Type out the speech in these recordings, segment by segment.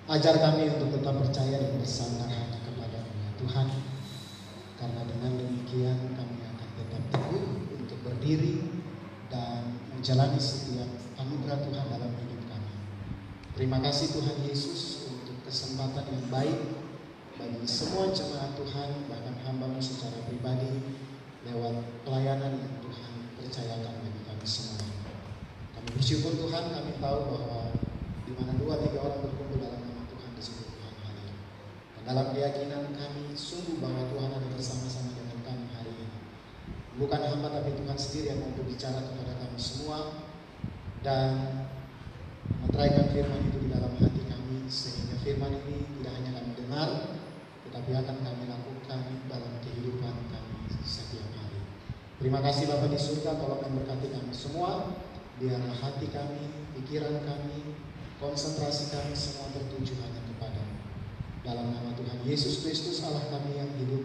Ajar kami untuk tetap percaya dan bersandar hanya kepada-Mu ya Tuhan. Karena dengan demikian kami akan tetap teguh untuk berdiri dan menjalani setiap anugerah Tuhan dalam hidup kami. Terima kasih Tuhan Yesus untuk kesempatan yang baik bagi semua jemaat Tuhan, bahkan hamba-Mu secara pribadi lewat pelayanan yang Tuhan percayakan bagi kami semua. Kami bersyukur Tuhan, kami tahu bahwa di mana 2-3 orang berkumpul dalam nama Tuhan, di situ Tuhan hadir. Dan dalam keyakinan kami sungguh bahwa Tuhan ada bersama-sama dengan kami hari ini. Bukan hamba tapi Tuhan sendiri yang mampu bicara kepada kami semua dan meteraikan firman itu di dalam hati kami, sehingga firman ini tidak hanya kami dengar tetapi akan kami lakukan dalam kehidupan kami setiap hari. Terima kasih Bapa di surga, tolong memberkati kami semua. Biarlah hati kami, pikiran kami, konsentrasi kami semua tertuju hanya kepada-Mu. Dalam nama Tuhan Yesus Kristus Allah kami yang hidup,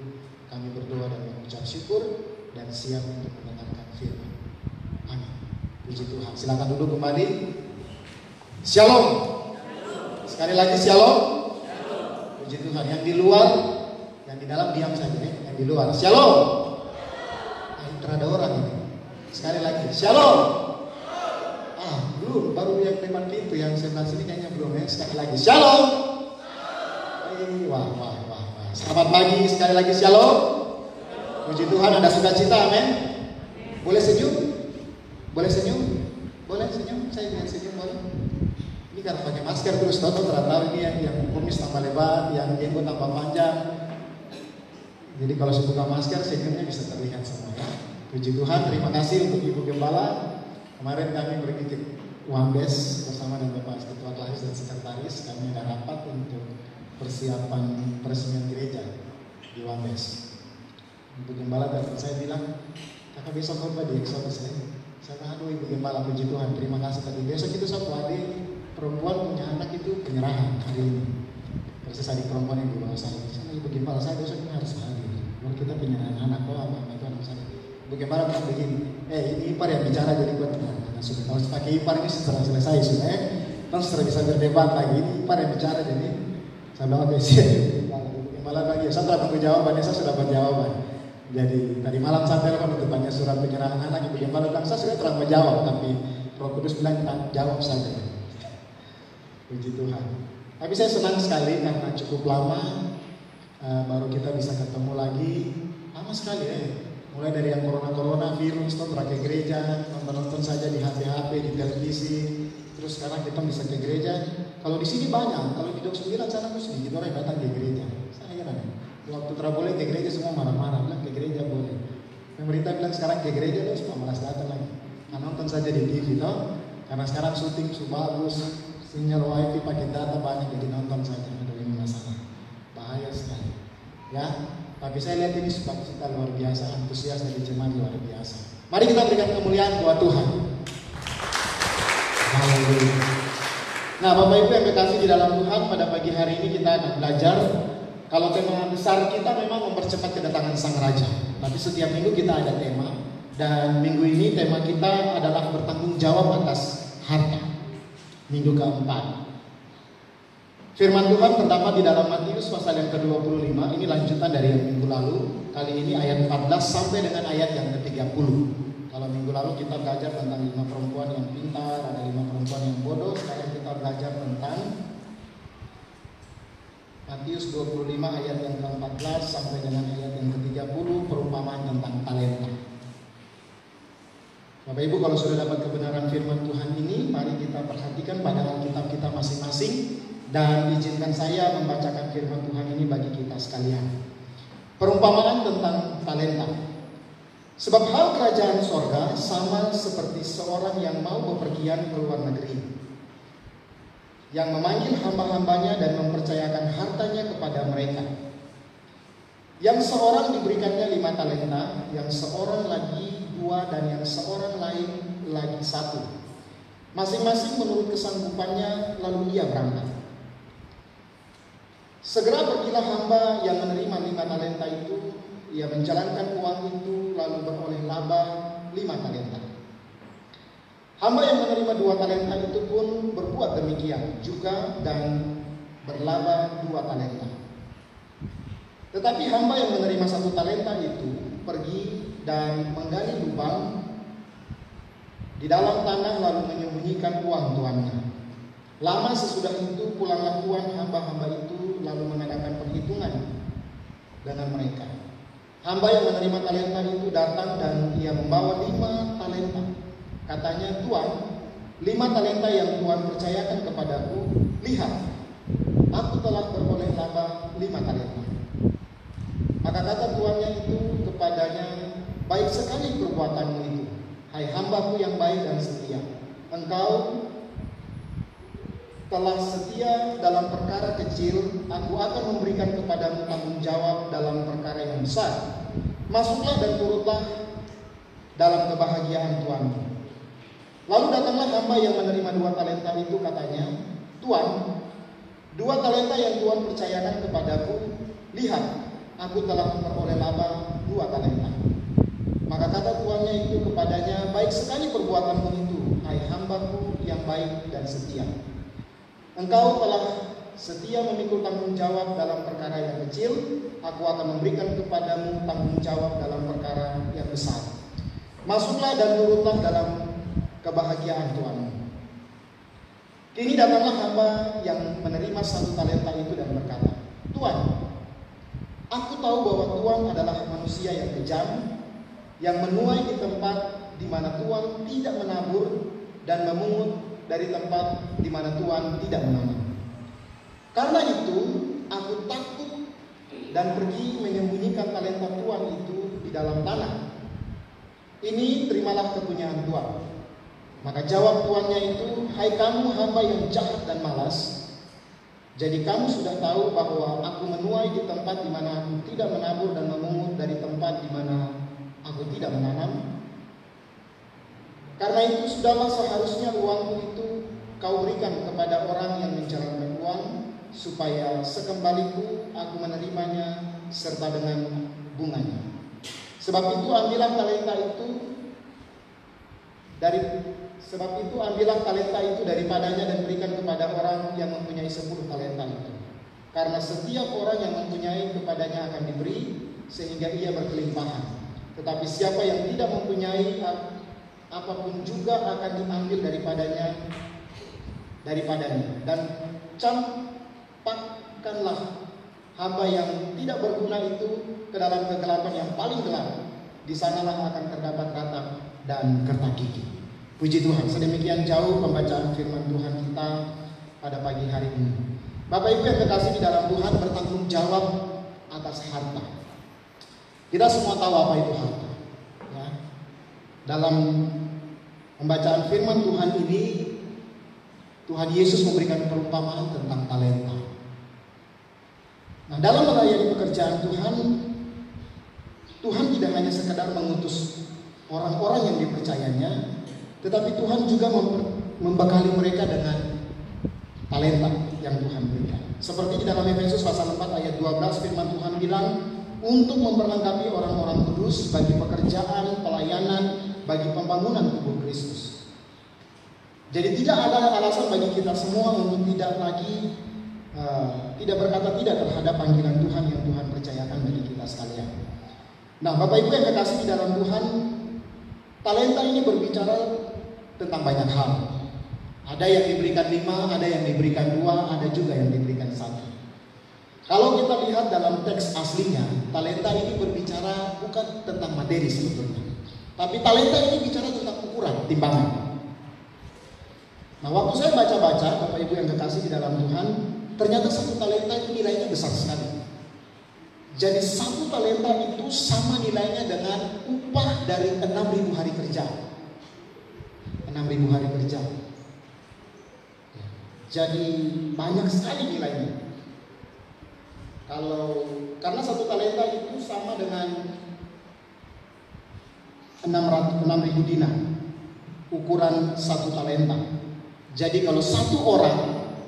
kami berdoa dan mengucap syukur dan siap untuk mendengarkan firman. Amin. Puji Tuhan. Silakan duduk kembali. Shalom. Sekali lagi shalom. Puji Tuhan. Yang di luar, yang di dalam diam saja ya. Yang di luar shalom. Ada orang ini. Sekali lagi shalom. Belum, baru yang depan pintu yang sebelah sini kayaknya belum ya. Sekali lagi shalom. Wah. Selamat pagi, sekali lagi shalom. Puji Tuhan, ada sukacita, amin. Boleh senyum? Boleh senyum? Boleh senyum? Saya ingin senyum, boleh. Ini karena pakai masker terus, tahu tahu ini yang kumis tambah lebar, yang jenggot tambah panjang. Jadi kalau saya buka masker, senyumnya bisa terlihat semua ya. Puji Tuhan, terima kasih untuk Ibu Gembala. Kemarin kami pergi ke Wambes bersama dengan Bapak Ketua Klaris dan Sekretaris. Kami ada rapat untuk persiapan peresmian gereja di Wambes. Ibu Gembala telepon saya bilang, kakak besok khotbah di Exodus ya. Saya bilang, aduh Ibu Gembala, puji Tuhan, terima kasih tadi. Besok itu Sabtu adik perempuan punya anak itu penyerahan hari ini. Proses adik perempuan yang di bawah saya. Sama Ibu Gembala, saya besok ini harus hadir. Kalau kita penyerahan anak, apa itu anak saya. Ibu Gembala bilang begini, ini ipar yang bicara jadi buat sudah kalau pakai ipar ini setelah selesai sudah kan sudah bisa berdebat lagi. Ini ipar yang bicara jadi saya bilang malah lagi saya telah tunggu jawaban, saya sudah dapat jawaban. Jadi tadi malam saya telepon untuk tanya surat penyerahan anak. Ibu Gembala bilang saya sudah telah menjawab, tapi Roh Kudus bilang jawab saja. Puji Tuhan. Tapi saya senang sekali karena cukup lama baru kita bisa ketemu lagi. Lama sekali ya. Mulai dari yang corona virus, terakhir ke gereja, nonton saja di HP, di televisi. Terus sekarang kita bisa ke gereja. Kalau di sini banyak, kalau di Dok 9 sana tuh sedikit orang yang datang ke gereja. Saya heran. Waktu boleh ke gereja semua marah-marah, bilang ke gereja boleh. Pemerintah bilang sekarang ke gereja tuh semua malas datang lagi. Nah, nonton saja di TV toh. Karena sekarang syuting bagus, sinyal wifi pakai data banyak, jadi nonton saja. Aduh ini masalah. Bahaya sekali. Ya. Tapi saya lihat ini sukacita luar biasa, antusias dari jemaat luar biasa. Mari kita berikan kemuliaan buat Tuhan. Haleluya. Nah, Bapak Ibu yang kekasih di dalam Tuhan, pada pagi hari ini kita akan belajar. Kalau tema besar kita memang mempercepat kedatangan Sang Raja. Tapi setiap minggu kita ada tema. Dan minggu ini tema kita adalah bertanggung jawab atas harta. Minggu keempat. Firman Tuhan pertama di dalam Matius pasal yang ke-25. Ini lanjutan dari yang minggu lalu. Kali ini ayat 14 sampai dengan ayat yang ke-30. Kalau minggu lalu kita belajar tentang 5 perempuan yang pintar, ada 5 perempuan yang bodoh. Sekarang kita belajar tentang Matius 25 ayat yang ke-14 sampai dengan ayat yang ke-30, perumpamaan tentang talenta. Bapak Ibu, kalau sudah dapat kebenaran firman Tuhan ini, mari kita perhatikan pada Alkitab kita masing-masing. Dan izinkan saya membacakan firman Tuhan ini bagi kita sekalian. Perumpamaan tentang talenta. Sebab hal kerajaan sorga sama seperti seorang yang mau bepergian ke luar negeri, yang memanggil hamba-hambanya dan mempercayakan hartanya kepada mereka. Yang seorang diberikannya 5 talenta, yang seorang lagi 2, dan yang seorang lain lagi 1. Masing-masing menurut kesanggupannya, lalu ia berangkat. Segera pergilah hamba yang menerima 5 talenta itu. Ia menjalankan uang itu lalu beroleh laba 5 talenta. Hamba yang menerima 2 talenta itu pun berbuat demikian juga, dan berlaba 2 talenta. Tetapi hamba yang menerima 1 talenta itu pergi dan menggali lubang di dalam tanah lalu menyembunyikan uang tuannya. Lama sesudah itu pulanglah tuan hamba-hamba itu lalu mengadakan perhitungan dengan mereka. Hamba yang menerima talenta itu datang dan ia membawa 5 talenta. Katanya, Tuan, 5 talenta yang Tuan percayakan kepadaku, lihat, aku telah beroleh laba 5 talenta. Maka kata tuannya itu kepadanya, baik sekali perbuatanmu itu, hai hambaku yang baik dan setia. Engkau telah setia dalam perkara kecil, aku akan memberikan kepadamu tanggung jawab dalam perkara yang besar. Masuklah dan turutlah dalam kebahagiaan tuanmu. Lalu datanglah hamba yang menerima 2 talenta itu, katanya, Tuan, 2 talenta yang Tuan percayakan kepadaku, lihat, aku telah memperoleh laba 2 talenta. Maka kata tuannya itu kepadanya, baik sekali perbuatanmu itu, hai hambaku yang baik dan setia. Engkau telah setia memikul tanggung jawab dalam perkara yang kecil, aku akan memberikan kepadamu tanggung jawab dalam perkara yang besar. Masuklah dan turutlah dalam kebahagiaan tuanmu. Kini datanglah hamba yang menerima 1 talenta itu dan berkata, Tuan, aku tahu bahwa Tuan adalah manusia yang kejam, yang menuai di tempat di mana Tuan tidak menabur dan memungut dari tempat di mana Tuan tidak menanam. Karena itu, aku takut dan pergi menyembunyikan talenta Tuan itu di dalam tanah. Ini terimalah kepunyaan Tuan. Maka jawab tuannya itu, hai kamu hamba yang jahat dan malas. Jadi kamu sudah tahu bahwa aku menuai di tempat di mana aku tidak menabur dan memungut dari tempat di mana aku tidak menanam. Karena itu sudahlah seharusnya uangku itu kau berikan kepada orang yang menjalankan uang, supaya sekembaliku aku menerimanya serta dengan bunganya. Sebab itu ambillah talenta itu daripadanya dan berikan kepada orang yang mempunyai 10 talenta itu. Karena setiap orang yang mempunyai kepadanya akan diberi sehingga ia berkelimpahan. Tetapi siapa yang tidak mempunyai apapun juga akan diambil daripadanya. Dan campakkanlah hamba yang tidak berguna itu ke dalam kegelapan yang paling gelap. Di sanalah akan terdapat ratap dan kertak gigi. Puji Tuhan, sedemikian jauh pembacaan firman Tuhan kita pada pagi hari ini. Bapak Ibu yang kekasih di dalam Tuhan, bertanggung jawab atas harta. Kita semua tahu apa itu harta. Ya. Dalam pembacaan firman Tuhan ini, Tuhan Yesus memberikan perumpamaan tentang talenta. Nah, dalam melayani pekerjaan Tuhan, Tuhan tidak hanya sekedar mengutus orang-orang yang dipercayanya, tetapi Tuhan juga membekali mereka dengan talenta yang Tuhan berikan. Seperti di dalam Efesus pasal 4 ayat 12, firman Tuhan bilang, untuk memperlengkapi orang-orang kudus bagi pekerjaan, pelayanan, bagi pembangunan tubuh Kristus. Jadi tidak ada alasan bagi kita semua untuk tidak berkata tidak terhadap panggilan Tuhan yang Tuhan percayakan bagi kita sekalian. Nah, Bapak Ibu yang kekasih di dalam Tuhan, talenta ini berbicara tentang banyak hal. Ada yang diberikan 5, ada yang diberikan 2, ada juga yang diberikan 1. Kalau kita lihat dalam teks aslinya, talenta ini berbicara bukan tentang materi sebetulnya, tapi talenta ini bicara tentang ukuran, timbangan. Nah, waktu saya baca-baca, Bapak Ibu yang kekasih di dalam Tuhan, ternyata 1 talenta itu nilainya besar sekali. Jadi 1 talenta itu sama nilainya dengan upah dari 6.000 hari kerja. 6.000 hari kerja. Jadi banyak sekali nilainya. Karena 1 talenta itu sama dengan 6.000 dinar. Ukuran 1 talenta. Jadi kalau 1 orang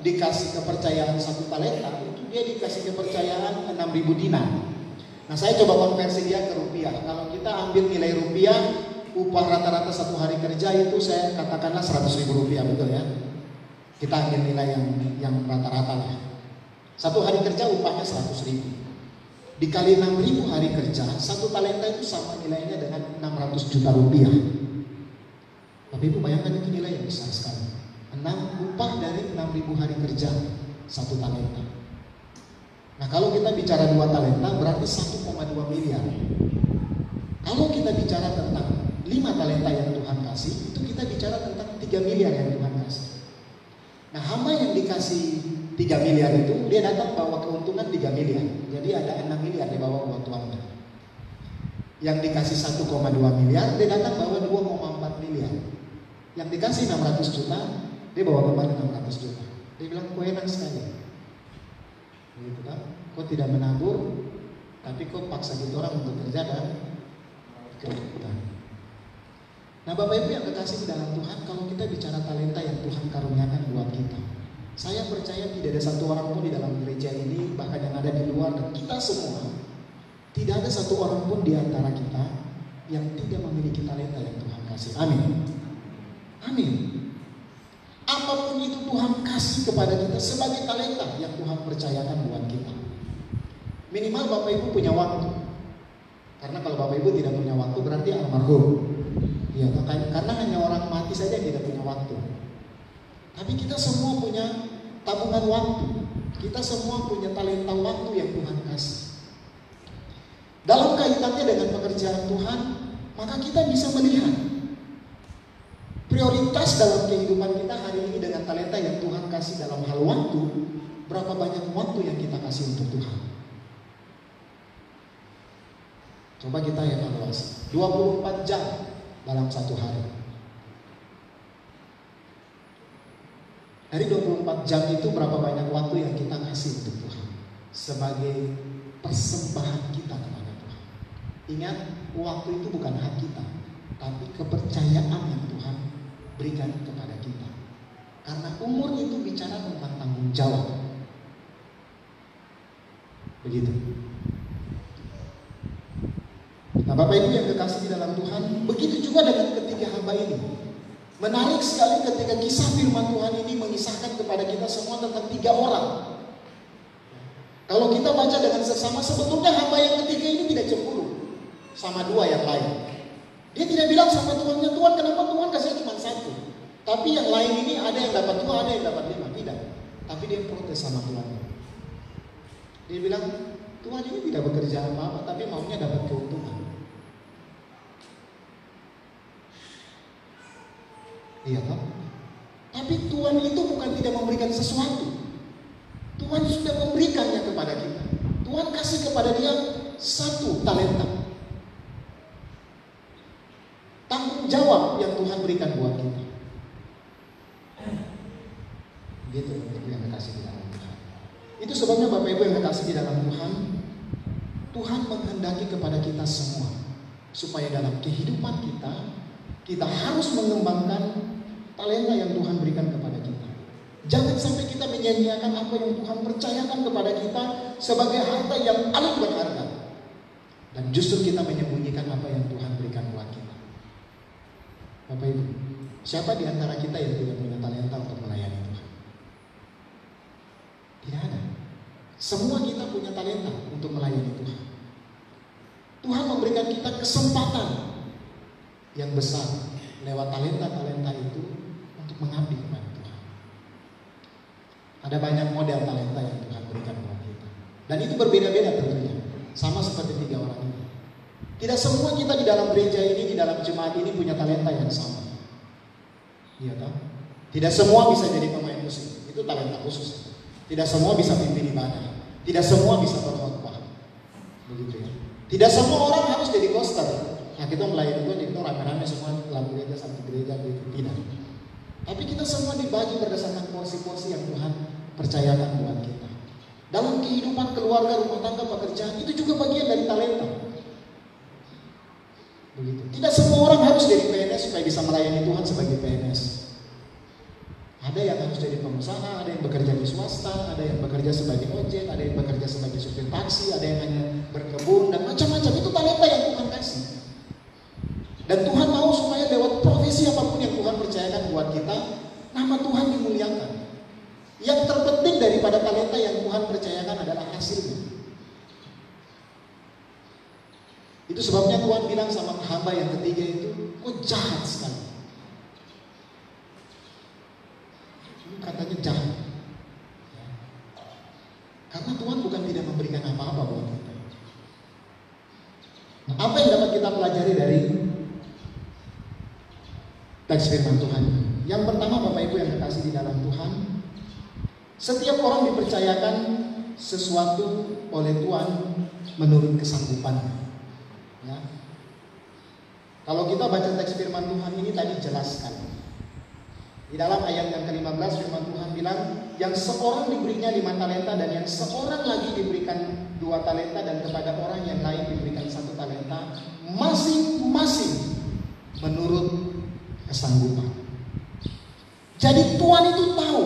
dikasih kepercayaan 1 talenta, itu dia dikasih kepercayaan 6.000 dinar. Nah, saya coba konversi dia ke rupiah. Kalau kita ambil nilai rupiah, upah rata-rata 1 hari kerja itu saya katakanlah 100.000 rupiah, betul ya? Kita ambil nilai yang rata-rata lah. Satu hari kerja upahnya 100.000. Dikali 6.000 hari kerja, satu talenta itu sama nilainya dengan 600 juta rupiah. Bapak Ibu bayangkan itu nilai yang besar sekali. 6 upah dari 6.000 hari kerja, satu talenta. Nah kalau kita bicara 2 talenta berarti 1,2 miliar. Kalau kita bicara tentang 5 talenta yang Tuhan kasih, itu kita bicara tentang 3 miliar yang Tuhan kasih. Nah hamba yang dikasih 3 miliar itu, dia datang bawa keuntungan 3 miliar. Jadi ada 6 miliar dia bawa buat tuannya. Yang dikasih 1,2 miliar, dia datang bawa 2,4 miliar. Yang dikasih 600 juta, dia bawa kembali 600 juta. Dia bilang, kok enak sekali. Gitu kan? Kok tidak menabur, tapi kok paksa gitu orang untuk kerja dan kehidupan. Nah Bapak Ibu yang kekasih di dalam Tuhan, kalau kita bicara talenta yang Tuhan karuniakan buat kita, saya percaya tidak ada satu orang pun di dalam gereja ini, bahkan yang ada di luar dan kita semua, tidak ada satu orang pun di antara kita yang tidak memiliki talenta yang Tuhan kasih. Amin. Amin. Apapun itu Tuhan kasih kepada kita sebagai talenta yang Tuhan percayakan buat kita. Minimal Bapak Ibu punya waktu. Karena kalau Bapak Ibu tidak punya waktu berarti almarhum. Ya, karena hanya orang mati saja yang tidak punya waktu. Tapi kita semua punya tabungan waktu. Kita semua punya talenta waktu yang Tuhan kasih. Dalam kaitannya dengan pekerjaan Tuhan, maka kita bisa melihat prioritas dalam kehidupan kita hari ini dengan talenta yang Tuhan kasih dalam hal waktu. Berapa banyak waktu yang kita kasih untuk Tuhan? Coba kita evaluasi. 24 jam dalam satu hari. Dari 24 jam itu berapa banyak waktu yang kita kasih untuk Tuhan sebagai persembahan kita kepada Tuhan. Ingat, waktu itu bukan hak kita, tapi kepercayaan yang Tuhan berikan kepada kita. Karena umur itu bicara tentang tanggung jawab. Begitu. Nah Bapak Ibu yang kekasih di dalam Tuhan, begitu juga dengan ketiga hamba ini. Menarik sekali ketika kisah firman Tuhan ini mengisahkan kepada kita semua tentang 3 orang. Kalau kita baca dengan seksama, sebetulnya hamba yang ketiga ini tidak cemburu sama 2 yang lain. Dia tidak bilang sama tuannya, Tuhan kenapa Tuhan kasih cuma 1? Tapi yang lain ini ada yang dapat 2, ada yang dapat 5. Tidak. Tapi dia protes sama tuannya. Dia bilang, Tuhan ini tidak bekerja apa-apa, tapi maunya dapat keuntungan. Iya kan? Tapi Tuhan itu bukan tidak memberikan sesuatu. Tuhan sudah memberikannya kepada kita. Tuhan kasih kepada dia 1 talenta. Tanggung jawab yang Tuhan berikan buat kita. Gitu yang kekasih di dalam Tuhan. Itu sebabnya Bapak Ibu yang kekasih di dalam Tuhan, Tuhan menghendaki kepada kita semua supaya dalam kehidupan kita harus mengembangkan talenta yang Tuhan berikan kepada kita. Jangan sampai kita menyia-nyiakan apa yang Tuhan percayakan kepada kita sebagai harta yang paling berharga. Dan justru kita menyembunyikan apa yang Tuhan berikan buat kita. Bapak Ibu, siapa di antara kita yang tidak punya talenta untuk melayani Tuhan? Tidak ada. Semua kita punya talenta untuk melayani Tuhan. Tuhan memberikan kita kesempatan yang besar lewat talenta-talenta itu untuk mengabdi kepada Tuhan. Ada banyak model talenta yang Tuhan berikan buat kita. Dan itu berbeda-beda tentunya. Sama seperti 3 orang ini. Tidak semua kita di dalam gereja ini, di dalam jemaat ini punya talenta yang sama. Iya kan? Tidak semua bisa jadi pemain musik. Itu talenta khusus. Tidak semua bisa pimpin ibadah. Tidak semua bisa berkhotbah. Begitu ya. Tidak semua orang harus jadi koster. Nah kita melayani Tuhan, kita rame-rame semua dalam gereja, satu gereja gitu. Tidak. Tapi kita semua dibagi berdasarkan porsi-porsi yang Tuhan percayakan buat kita. Dalam kehidupan keluarga, rumah tangga, pekerjaan, itu juga bagian dari talenta. Begitu. Tidak semua orang harus jadi PNS supaya bisa melayani Tuhan sebagai PNS. Ada yang harus jadi pengusaha, ada yang bekerja di swasta, ada yang bekerja sebagai ojek, ada yang bekerja sebagai supir taksi, ada yang hanya berkebun, dan macam-macam. Itu talenta yang Tuhan kasih. Dan Tuhan mau supaya lewat profesi apapun yang Tuhan percayakan buat kita, nama Tuhan dimuliakan. Yang terpenting daripada talenta yang yang Tuhan percayakan adalah hasilnya. Itu sebabnya Tuhan bilang sama hamba yang ketiga itu, kok jahat sekali. Ini katanya jahat. Karena Tuhan bukan tidak memberikan apa-apa buat kita. Nah, apa yang dapat kita pelajari dari teks firman Tuhan? Yang pertama, Bapak Ibu yang kekasih di dalam Tuhan, setiap orang dipercayakan sesuatu oleh Tuhan menurut kesanggupannya. Ya. Kalau kita baca teks firman Tuhan ini tadi jelas sekali. Di dalam ayat yang ke-15 firman Tuhan bilang, yang seorang diberinya 5 talenta dan yang seorang lagi diberikan 2 talenta dan kepada orang yang lain diberikan 1 talenta, masing-masing menurut kesanggupan. Jadi Tuhan itu tahu.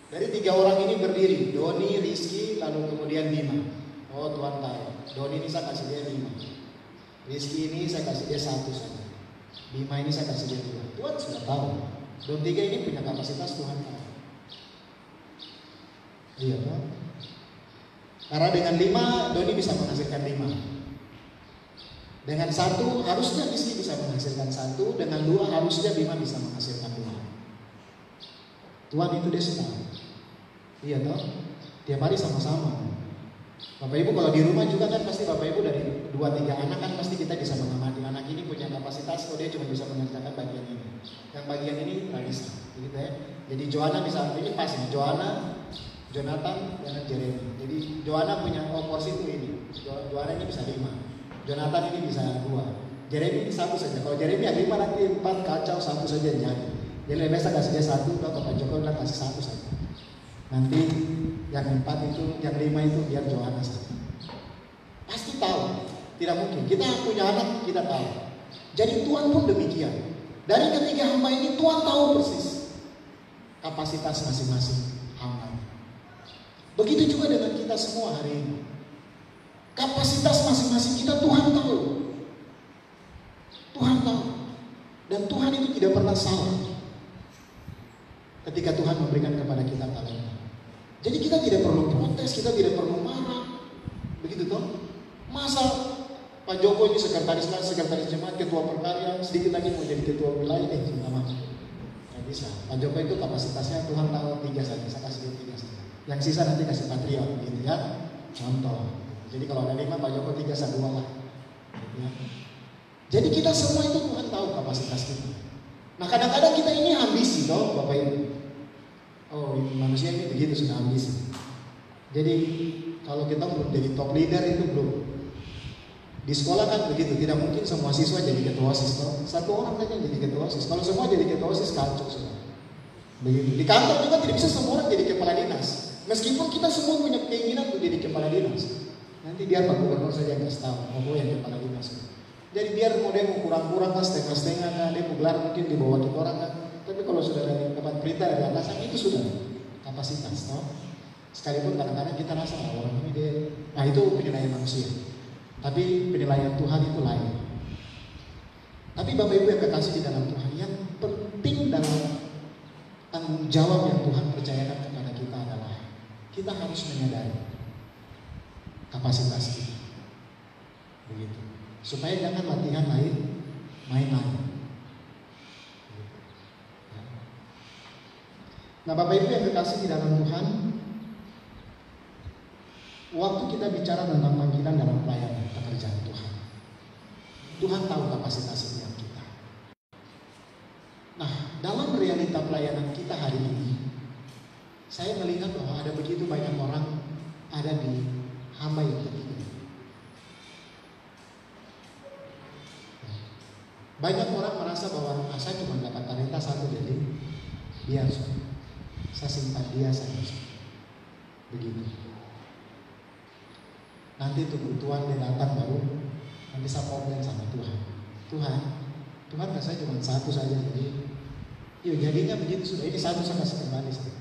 Dari 3 orang ini berdiri, Doni, Rizky, lalu kemudian Bima. Oh, Tuhan tahu. Doni ini saya kasih dia 5. Rizky ini saya kasih dia 1 saja. Bima ini saya kasih dia 2. Tuhan sudah tahu. Dan 3 ini punya kapasitas Tuhan tahu. Iya kan? Karena dengan 5 Doni bisa menghasilkan 5. Dengan 1 harusnya Rizky bisa menghasilkan 1. Dengan 2 harusnya Bima bisa menghasilkan 2. Tuhan itu dia suka. Iya toh? Tiap hari sama-sama. Bapak Ibu kalau di rumah juga kan pasti Bapak Ibu dari 2-3 anak kan pasti kita bisa mengamati. Anak ini punya kapasitas, dia cuma bisa mengerjakan bagian ini. Yang bagian ini Raisa, gitu ya. Jadi Joanna bisa, ini pas nih, Joanna, Jonathan, dan Jeremy. Jadi Joanna punya porsi itu ini. Joanna ini bisa 5. Jonathan ini bisa 2. Jeremy ini 1 saja. Kalau Jeremy yang 5 nanti 4 kacau, 1 saja jadi. Jadi biasa kasih dia 1, kalau Bapak Joko bilang kasih 1 saja. Nanti yang 4 itu, yang 5 itu biar Johanna saja. Pasti tahu, tidak mungkin. Kita punya anak, kita tahu. Jadi Tuhan pun demikian. Dari ketiga hamba ini Tuhan tahu persis kapasitas masing-masing hamba. Begitu juga dengan kita semua hari ini. Kapasitas masing-masing kita Tuhan tahu. Tuhan tahu. Dan Tuhan itu tidak pernah salah ketika Tuhan memberikan kepada kita talenta. Jadi kita tidak perlu protes, kita tidak perlu marah. Begitu toh? Masa Pak Joko ini sekretaris jemaat, ketua perkarya, sedikit lagi mau jadi ketua wilayah, sama. Tidak bisa. Pak Joko itu kapasitasnya Tuhan tahu 3 saja, saya kasih dia 3 saja. Yang sisa nanti kasih patriot, gitu ya. Contoh. Jadi kalau ada 5, Pak Joko 3, saya 2 lah. Gitu ya. Jadi kita semua itu Tuhan tahu kapasitas kita. Nah kadang-kadang kita ini ambisi toh Bapak Ibu. Oh manusia ini begitu sudah ambisi. Jadi kalau kita belum jadi top leader itu belum. Di sekolah kan begitu, tidak mungkin semua siswa jadi ketua OSIS toh. 1 orang saja jadi ketua OSIS. Kalau semua jadi ketua OSIS kacau semua. Begitu. Di kantor juga tidak bisa semua orang jadi kepala dinas. Meskipun kita semua punya keinginan untuk jadi kepala dinas. Nanti biar Pak Gubernur saja yang kasih tahu, mau yang kepala dinas. Jadi biar mau dia mau kurang-kurang kan, setengah-setengah kan, dia mau gelar mungkin di bawah kita orang kan. Tapi kalau sudah dapat perintah dari atasan itu sudah kapasitas, no? Sekalipun kadang-kadang kita rasa orang ini dia, nah itu penilaian manusia. Tapi penilaian Tuhan itu lain. Tapi Bapak Ibu yang kekasih di dalam Tuhan, yang penting dalam tanggung jawab yang Tuhan percayakan kepada kita adalah kita harus menyadari kapasitas kita. Begitu. Supaya jangan latihan main-main. Nah Bapak Ibu yang kekasih di dalam Tuhan, waktu kita bicara tentang panggilan dalam pelayanan pekerjaan Tuhan, Tuhan tahu kapasitas setiap kita. Nah dalam realita pelayanan kita hari ini, saya melihat bahwa ada begitu banyak orang ada di hamba yang ketiga. Banyak orang merasa bahwa saya cuma dapat talenta 1 jadi biar saya simpan dia saja. Begitu. Nanti tunggu Tuhan dia datang baru nanti saya komplain sama Tuhan. Tuhan saya cuma 1 saja jadi yuk jadinya begitu sudah ini 1 saya kasih kembali saja.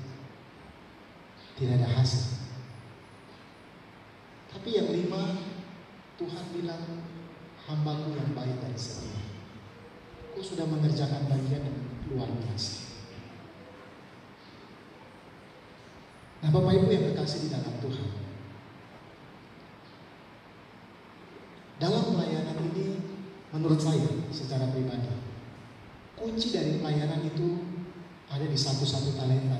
Tidak ada hasil. Tapi yang 5 Tuhan bilang hambaku yang baik dan setia. Kau sudah mengerjakan bagian yang luar biasa. Nah, Bapak Ibu yang kekasih di dalam Tuhan, dalam pelayanan ini menurut saya secara pribadi, kunci dari pelayanan itu ada di satu-satu talenta.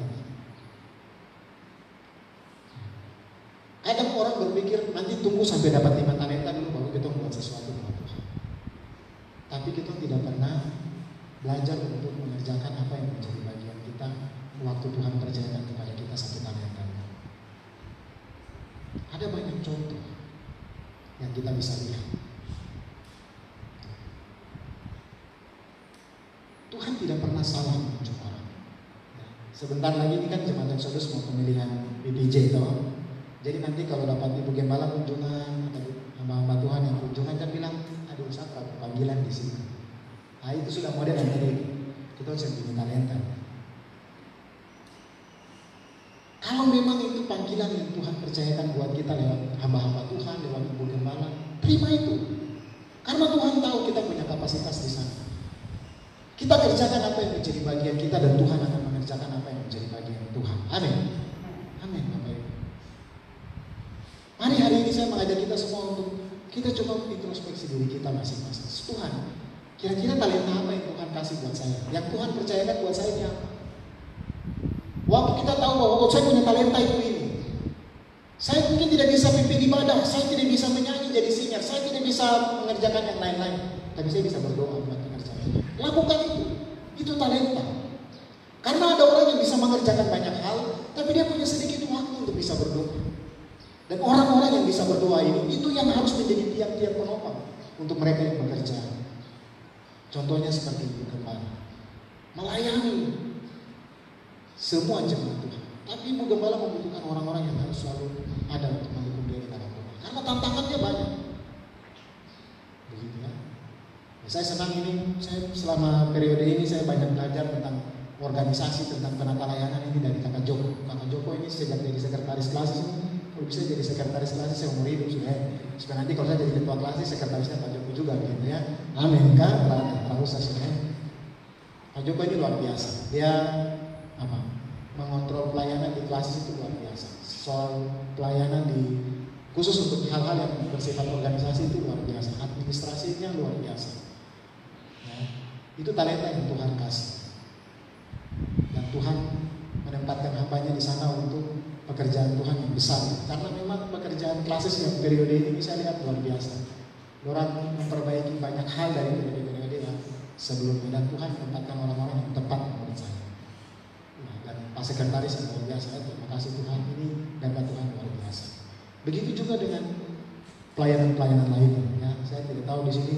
Kadang orang berpikir nanti tunggu sampai dapat 5 talenta dulu baru kita membuat sesuatu dengan Tuhan. Tapi kita tidak pernah belajar untuk mengerjakan apa yang menjadi bagian kita waktu Tuhan percayakan kepada kita 1 talenta. Ada banyak contoh yang kita bisa lihat. Tuhan tidak pernah salah menunjuk orang. Sebentar lagi ini kan jemaat Exodus mau pemilihan BPJ toh. Jadi nanti kalau dapat Ibu Gembala kunjungan atau hamba-hamba Tuhan yang kunjungan kan bilang, aduh saya panggilan di sini. Nah itu sudah model yang tadi kita harus punya talenta. Kalau memang itu panggilan yang Tuhan percayakan buat kita lewat hamba-hamba Tuhan, lewat Ibu Gembala, terima itu. Karena Tuhan tahu kita punya kapasitas di sana. Kita kerjakan apa yang menjadi bagian kita dan Tuhan akan mengerjakan apa yang menjadi bagian Tuhan. Amin. Amin Bapak Ibu. Mari hari ini saya mengajak kita semua untuk kita coba introspeksi diri kita masing-masing. Tuhan, kira-kira talenta apa yang Tuhan kasih buat saya? Yang Tuhan percayakan buat saya ini apa? Waktu kita tahu bahwa saya punya talenta itu ini, saya mungkin tidak bisa pimpin ibadah, saya tidak bisa menyanyi jadi singer, saya tidak bisa mengerjakan yang lain-lain, tapi saya bisa berdoa buat mengerjakan. Lakukan itu talenta. Karena ada orang yang bisa mengerjakan banyak hal, tapi dia punya sedikit waktu untuk bisa berdoa. Dan orang-orang yang bisa berdoa ini, itu yang harus menjadi tiap-tiap penopang untuk mereka yang bekerja. Contohnya seperti Ibu Gembala, melayani semua jemaat Tuhan. Tapi Ibu Gembala membutuhkan orang-orang yang harus selalu ada untuk mendukung dia di dalam doa. Karena tantangannya banyak. Begitu ya. Saya senang ini, saya selama periode ini saya banyak belajar tentang organisasi, tentang penata layanan ini dari Kakak Joko. Kakak Joko ini sejak jadi sekretaris kelas ini, kalau bisa jadi sekretaris kelas saya umur hidup sudah. Supaya nanti kalau saya jadi ketua kelas sekretarisnya Pak Joko juga gitu ya. Amin Kak, terlalu saya. Pak Joko ini luar biasa. Dia mengontrol pelayanan di kelas itu luar biasa. Soal pelayanan khusus untuk hal-hal yang bersifat organisasi itu luar biasa. Administrasinya luar biasa. Ya, itu talenta yang Tuhan kasih. Dan Tuhan menempatkan hambanya di sana untuk pekerjaan Tuhan yang besar. Karena memang pekerjaan klasis yang periode ini saya lihat luar biasa. Orang memperbaiki banyak hal dari periode-periode yang sebelumnya. Dan Tuhan menempatkan orang-orang yang tepat menurut saya. Nah, dan Pak Sekretaris yang luar biasa. Terima kasih Tuhan, ini dapat Tuhan luar biasa. Begitu juga dengan pelayanan-pelayanan lainnya. Ya, saya tidak tahu di sini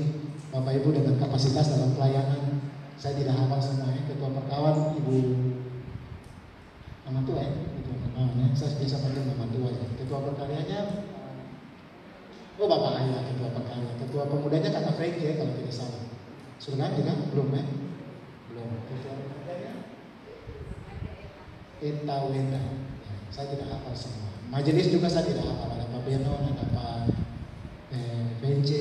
Bapak Ibu dengan kapasitas dalam pelayanan. Saya tidak hafal semuanya. Ketua Perkawan Ibu Mama Tua ya, Ketua Perkawan ya. Saya biasa panggil Mama Tua ya. Ketua Perkaryanya Bapak Ayah Ketua Perkarya. Ketua Pemudanya Kakak Frank ya kalau tidak salah. Sudah ganti kan? Belum ya? Belum. Ketua Pemudanya Eta Wenda. Saya tidak hafal semua. Majelis juga saya tidak hafal. Ada Pak Beno, ada Pak VJ,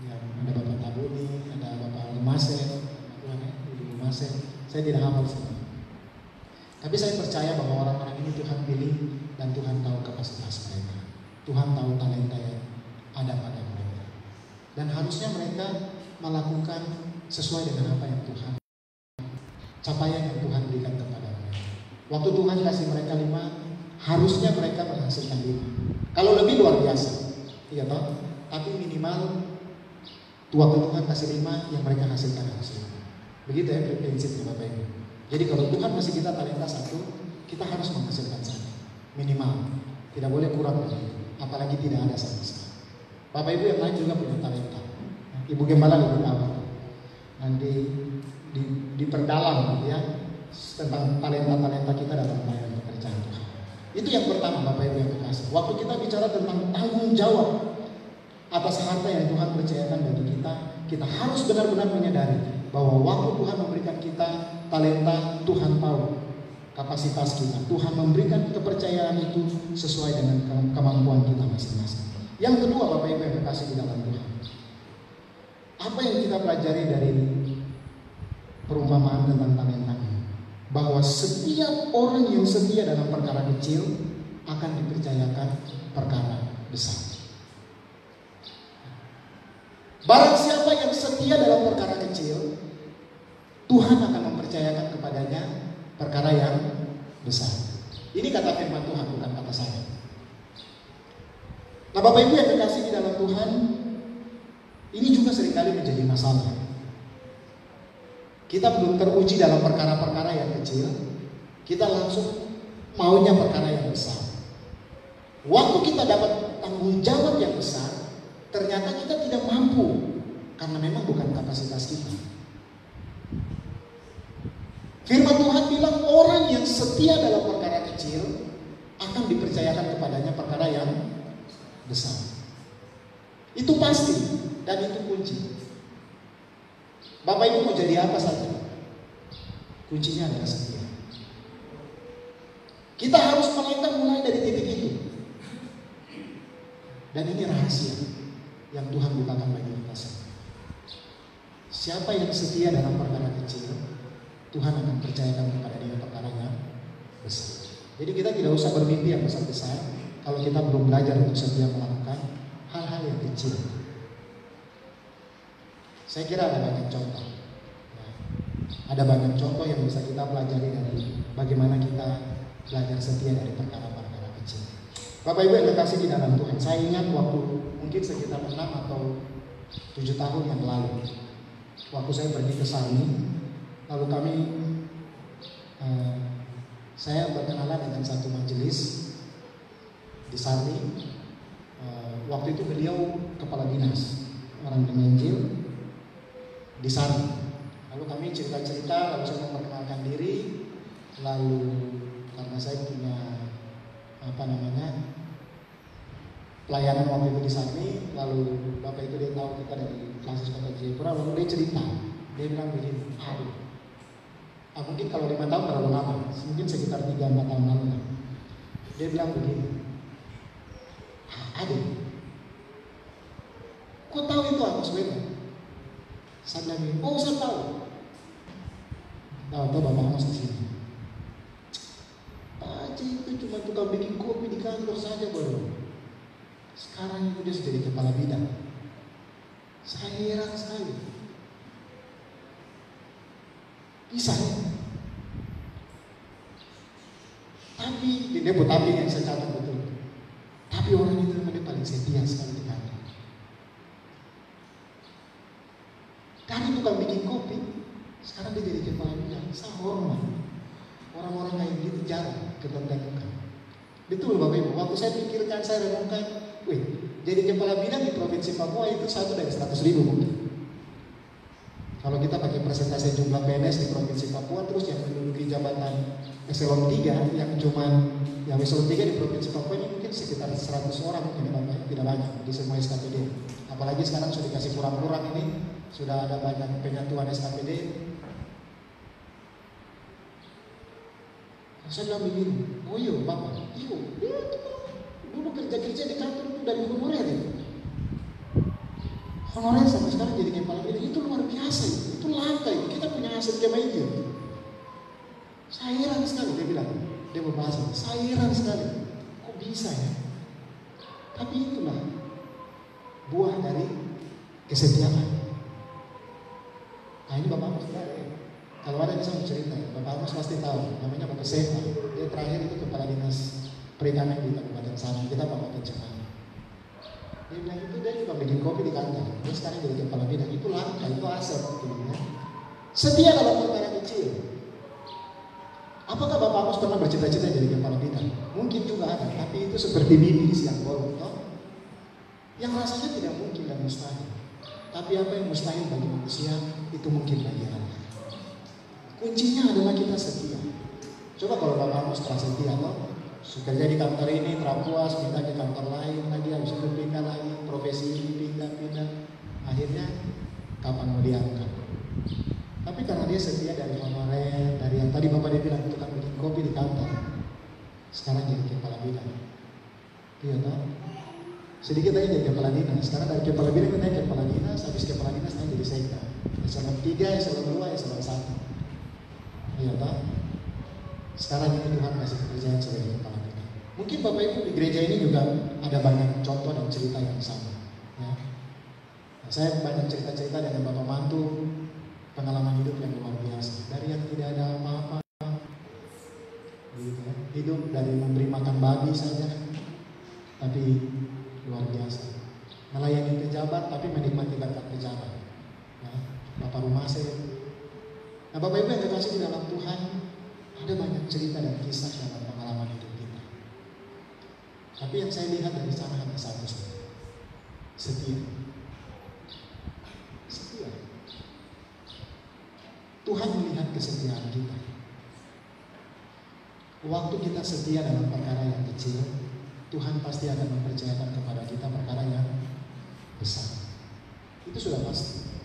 ada Bapak Tabuni, ada Bapak Lemase, Ibu Lemase. Saya tidak hafal semua. Tapi saya percaya bahwa orang-orang ini Tuhan pilih dan Tuhan tahu kapasitas mereka. Tuhan tahu talenta yang ada pada mereka. Dan harusnya mereka melakukan sesuai dengan apa yang Tuhan, capaian yang Tuhan berikan kepada mereka. Waktu Tuhan kasih mereka 5, harusnya mereka menghasilkan 5. Kalau lebih luar biasa, iya toh? Tapi minimal waktu Tuhan kasih 5, yang mereka hasilkan harus 5. Begitu ya prinsipnya Bapak Ibu. Jadi kalau Tuhan masih kita talenta 1, kita harus menghasilkan 1 minimal. Tidak boleh kurang dari itu. Apalagi tidak ada sama sekali. Bapak Ibu yang lain juga punya talenta. Ibu Gembala lebih tahu. Nanti diperdalam ya tentang talenta-talenta kita dalam pelayanan pekerjaan Tuhan. Itu yang pertama Bapak Ibu yang kekasih. Waktu kita bicara tentang tanggung jawab atas harta yang Tuhan percayakan bagi kita, kita harus benar-benar menyadari bahwa waktu Tuhan memberikan kita talenta, Tuhan tahu kapasitas kita. Tuhan memberikan kepercayaan itu sesuai dengan kemampuan kita masing-masing. Yang kedua Bapak Ibu yang kekasih di dalam Tuhan, apa yang kita pelajari dari perumpamaan tentang talenta ini? bahwa setiap orang yang setia dalam perkara kecil akan dipercayakan perkara besar. Barang siapa yang setia dalam perkara kecil, Tuhan akan mempercayakan kepadanya perkara yang besar. Ini kata firman Tuhan, bukan kata saya. Nah, Bapak Ibu yang dikasihi di dalam Tuhan, ini juga seringkali menjadi masalah. Kita belum teruji dalam perkara-perkara yang kecil, kita langsung maunya perkara yang besar. Waktu kita dapat tanggung jawab yang besar, ternyata kita tidak mampu karena memang bukan kapasitas kita. Firman Tuhan bilang orang yang setia dalam perkara kecil akan dipercayakan kepadanya perkara yang besar. Itu pasti dan itu kunci. Bapak Ibu mau jadi apa saja, kuncinya adalah setia. Kita harus melangkah mulai dari titik itu. Dan ini rahasia yang Tuhan bukakan bagi kita semua. Siapa yang setia dalam perkara kecil, Tuhan akan percayakan kepada dia perkara yang besar. Jadi kita tidak usah bermimpi yang besar-besar kalau kita belum belajar untuk setia melakukan hal-hal yang kecil. Saya kira ada banyak contoh. Ada banyak contoh yang bisa kita pelajari dari bagaimana kita belajar setia dari perkara-perkara kecil. Bapak Ibu yang terkasih di dalam Tuhan, saya ingat waktu mungkin sekitar 6 atau 7 tahun yang lalu, waktu saya pergi ke Sarni, lalu saya berkenalan dengan satu majelis di Sarni. Waktu itu beliau kepala dinas orang Penginjil di Sarni. Lalu kami cerita-cerita, lalu saya memperkenalkan diri, lalu karena saya punya pelayanan waktu itu di Sarni, lalu Bapak itu dia tahu kita dari Klasis Kota Jayapura, lalu dia cerita, dia bilang begini, mungkin kalau 5 tahun terlalu lama, mungkin sekitar 3-4 tahun lalu lah. Dia bilang begini, Adik, kok tahu itu Amos Weber? Saya bilang, oh saya tahu. Tahu Bapak Amos di sini. Itu cuma tukang bikin kopi di kantor saja baru. Sekarang itu dia sudah jadi kepala bidang. Saya heran sekali. Bisa ya? Tapi dia tapi yang saya catat betul. Tapi orang itu memang dia paling setia sekali di kantor. Dari tukang bikin kopi, sekarang dia jadi kepala bidang. Saya hormat. Orang-orang kayak gitu jarang ketemukan. Betul Bapak Ibu, waktu saya pikirkan, saya renungkan, jadi kepala bidang di Provinsi Papua itu 1 dari 100.000 mungkin. Kalau kita pakai persentase jumlah PNS di Provinsi Papua, terus yang menduduki jabatan eselon 3, yang eselon 3 di Provinsi Papua ini mungkin sekitar 100 orang, tidak banyak di semua SKPD. Apalagi sekarang sudah dikasih kurang-kurang ini, sudah ada banyak penyatuan SKPD. Saya bilang begini, oh iya Bapak, dia dulu kerja di kantor itu dari honorer itu. Honorer sampai sekarang jadi kepala bidang, itu luar biasa itu langka itu, kita punya aset kayak itu. Saya heran sekali, dia bilang, dia berbahasa, saya heran sekali, kok bisa ya? Tapi itulah buah dari kesetiaan. Nah ini Bapak Amos ada ya. Kalau ada bisa cerita, Bapak Amos pasti tahu, namanya Bapak Sefa. Dia terakhir itu kepala dinas perikanan di Kabupaten Sarni, kita Kabupaten Cemara. Dia bilang itu dia juga bikin kopi di kantor. Dia sekarang jadi kepala bidang, itu langka, itu aset. Gitu, ya. Setia dalam perkara kecil. Apakah Bapak Amos pernah bercita-cita jadi kepala bidang? Mungkin juga ada, tapi itu seperti mimpi di siang bolong, toh? Yang rasanya tidak mungkin dan mustahil. Tapi apa yang mustahil bagi manusia, itu mungkin bagi Allah. Kuncinya adalah kita setia. Coba kalau Bapak Amos telah setia, toh? Kerja di kantor ini, terpuas, pindah ke kantor lain, lagi habis itu pindah lagi, profesi ini pindah. Akhirnya, kapan mau diangkat? Tapi karena dia setia dari honorer, dari yang tadi Bapak dia bilang tukang bikin kopi di kantor, sekarang jadi kepala bidang. Iya toh? Sedikit aja jadi kepala dinas. Sekarang dari kepala bidang naik kepala dinas, habis kepala dinas naik jadi sekda. Eselon 3, eselon 2, eselon 1. Iya toh? Sekarang ini Tuhan kasih pekerjaan sebagai kepala kita. Mungkin Bapak Ibu di gereja ini juga ada banyak contoh dan cerita yang sama. Ya. Nah, saya banyak cerita-cerita dengan Bapak Mantu, pengalaman hidup yang luar biasa. Dari yang tidak ada apa-apa, gitu ya. Hidup dari memberi makan babi saja, tapi luar biasa. Melayani pejabat, tapi menikmati berkat pejabat. Ya. Bapak Rumase. Nah, Bapak Ibu yang dikasih di dalam Tuhan, ada banyak cerita dan kisah dalam pengalaman hidup kita. Tapi yang saya lihat dari sana hanya satu saja. Setia. Setia. Tuhan melihat kesetiaan kita. Waktu kita setia dalam perkara yang kecil, Tuhan pasti akan mempercayakan kepada kita perkara yang besar. Itu sudah pasti.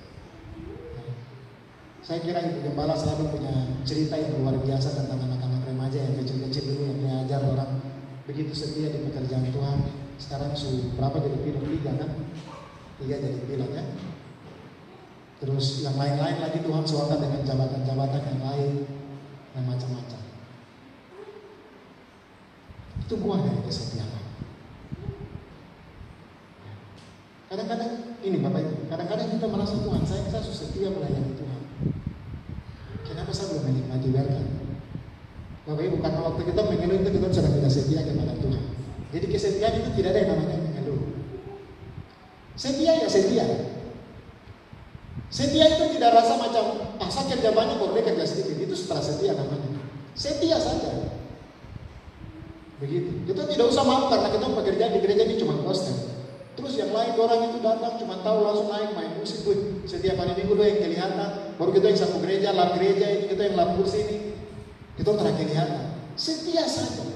Saya kira Ibu Gembala selalu punya cerita yang luar biasa tentang anak-anak remaja yang kecil-kecil dulu yang diajar orang begitu setia di pekerjaan Tuhan. Sekarang berapa jadi pilot 3 kan? 3 jadi pilot ya. Terus yang lain-lain lagi Tuhan suakan dengan jabatan-jabatan yang lain yang macam-macam. Itu buah dari kesetiaan. Kadang-kadang ini Bapak Ibu, kadang-kadang kita merasa Tuhan saya setia melayani Tuhan. Kenapa saya belum menikmati berkat? Bapak Ibu, karena waktu kita mengeluh itu kita sudah tidak setia kepada Tuhan. Jadi kesetiaan itu tidak ada yang namanya mengeluh. Setia ya setia. Setia itu tidak rasa macam saya kerja banyak baru dia kerja sedikit. Itu setelah setia namanya. Setia saja. Begitu. Kita tidak usah malu karena kita pekerjaan di gereja ini cuma poster. Terus yang lain orang itu datang cuma tahu langsung naik main musik pun. Setiap hari minggu doang yang kelihatan. Baru kita yang sapu gereja, lap gereja ini, kita yang lap kursi ini. Kita tidak kelihatan. Setia saja.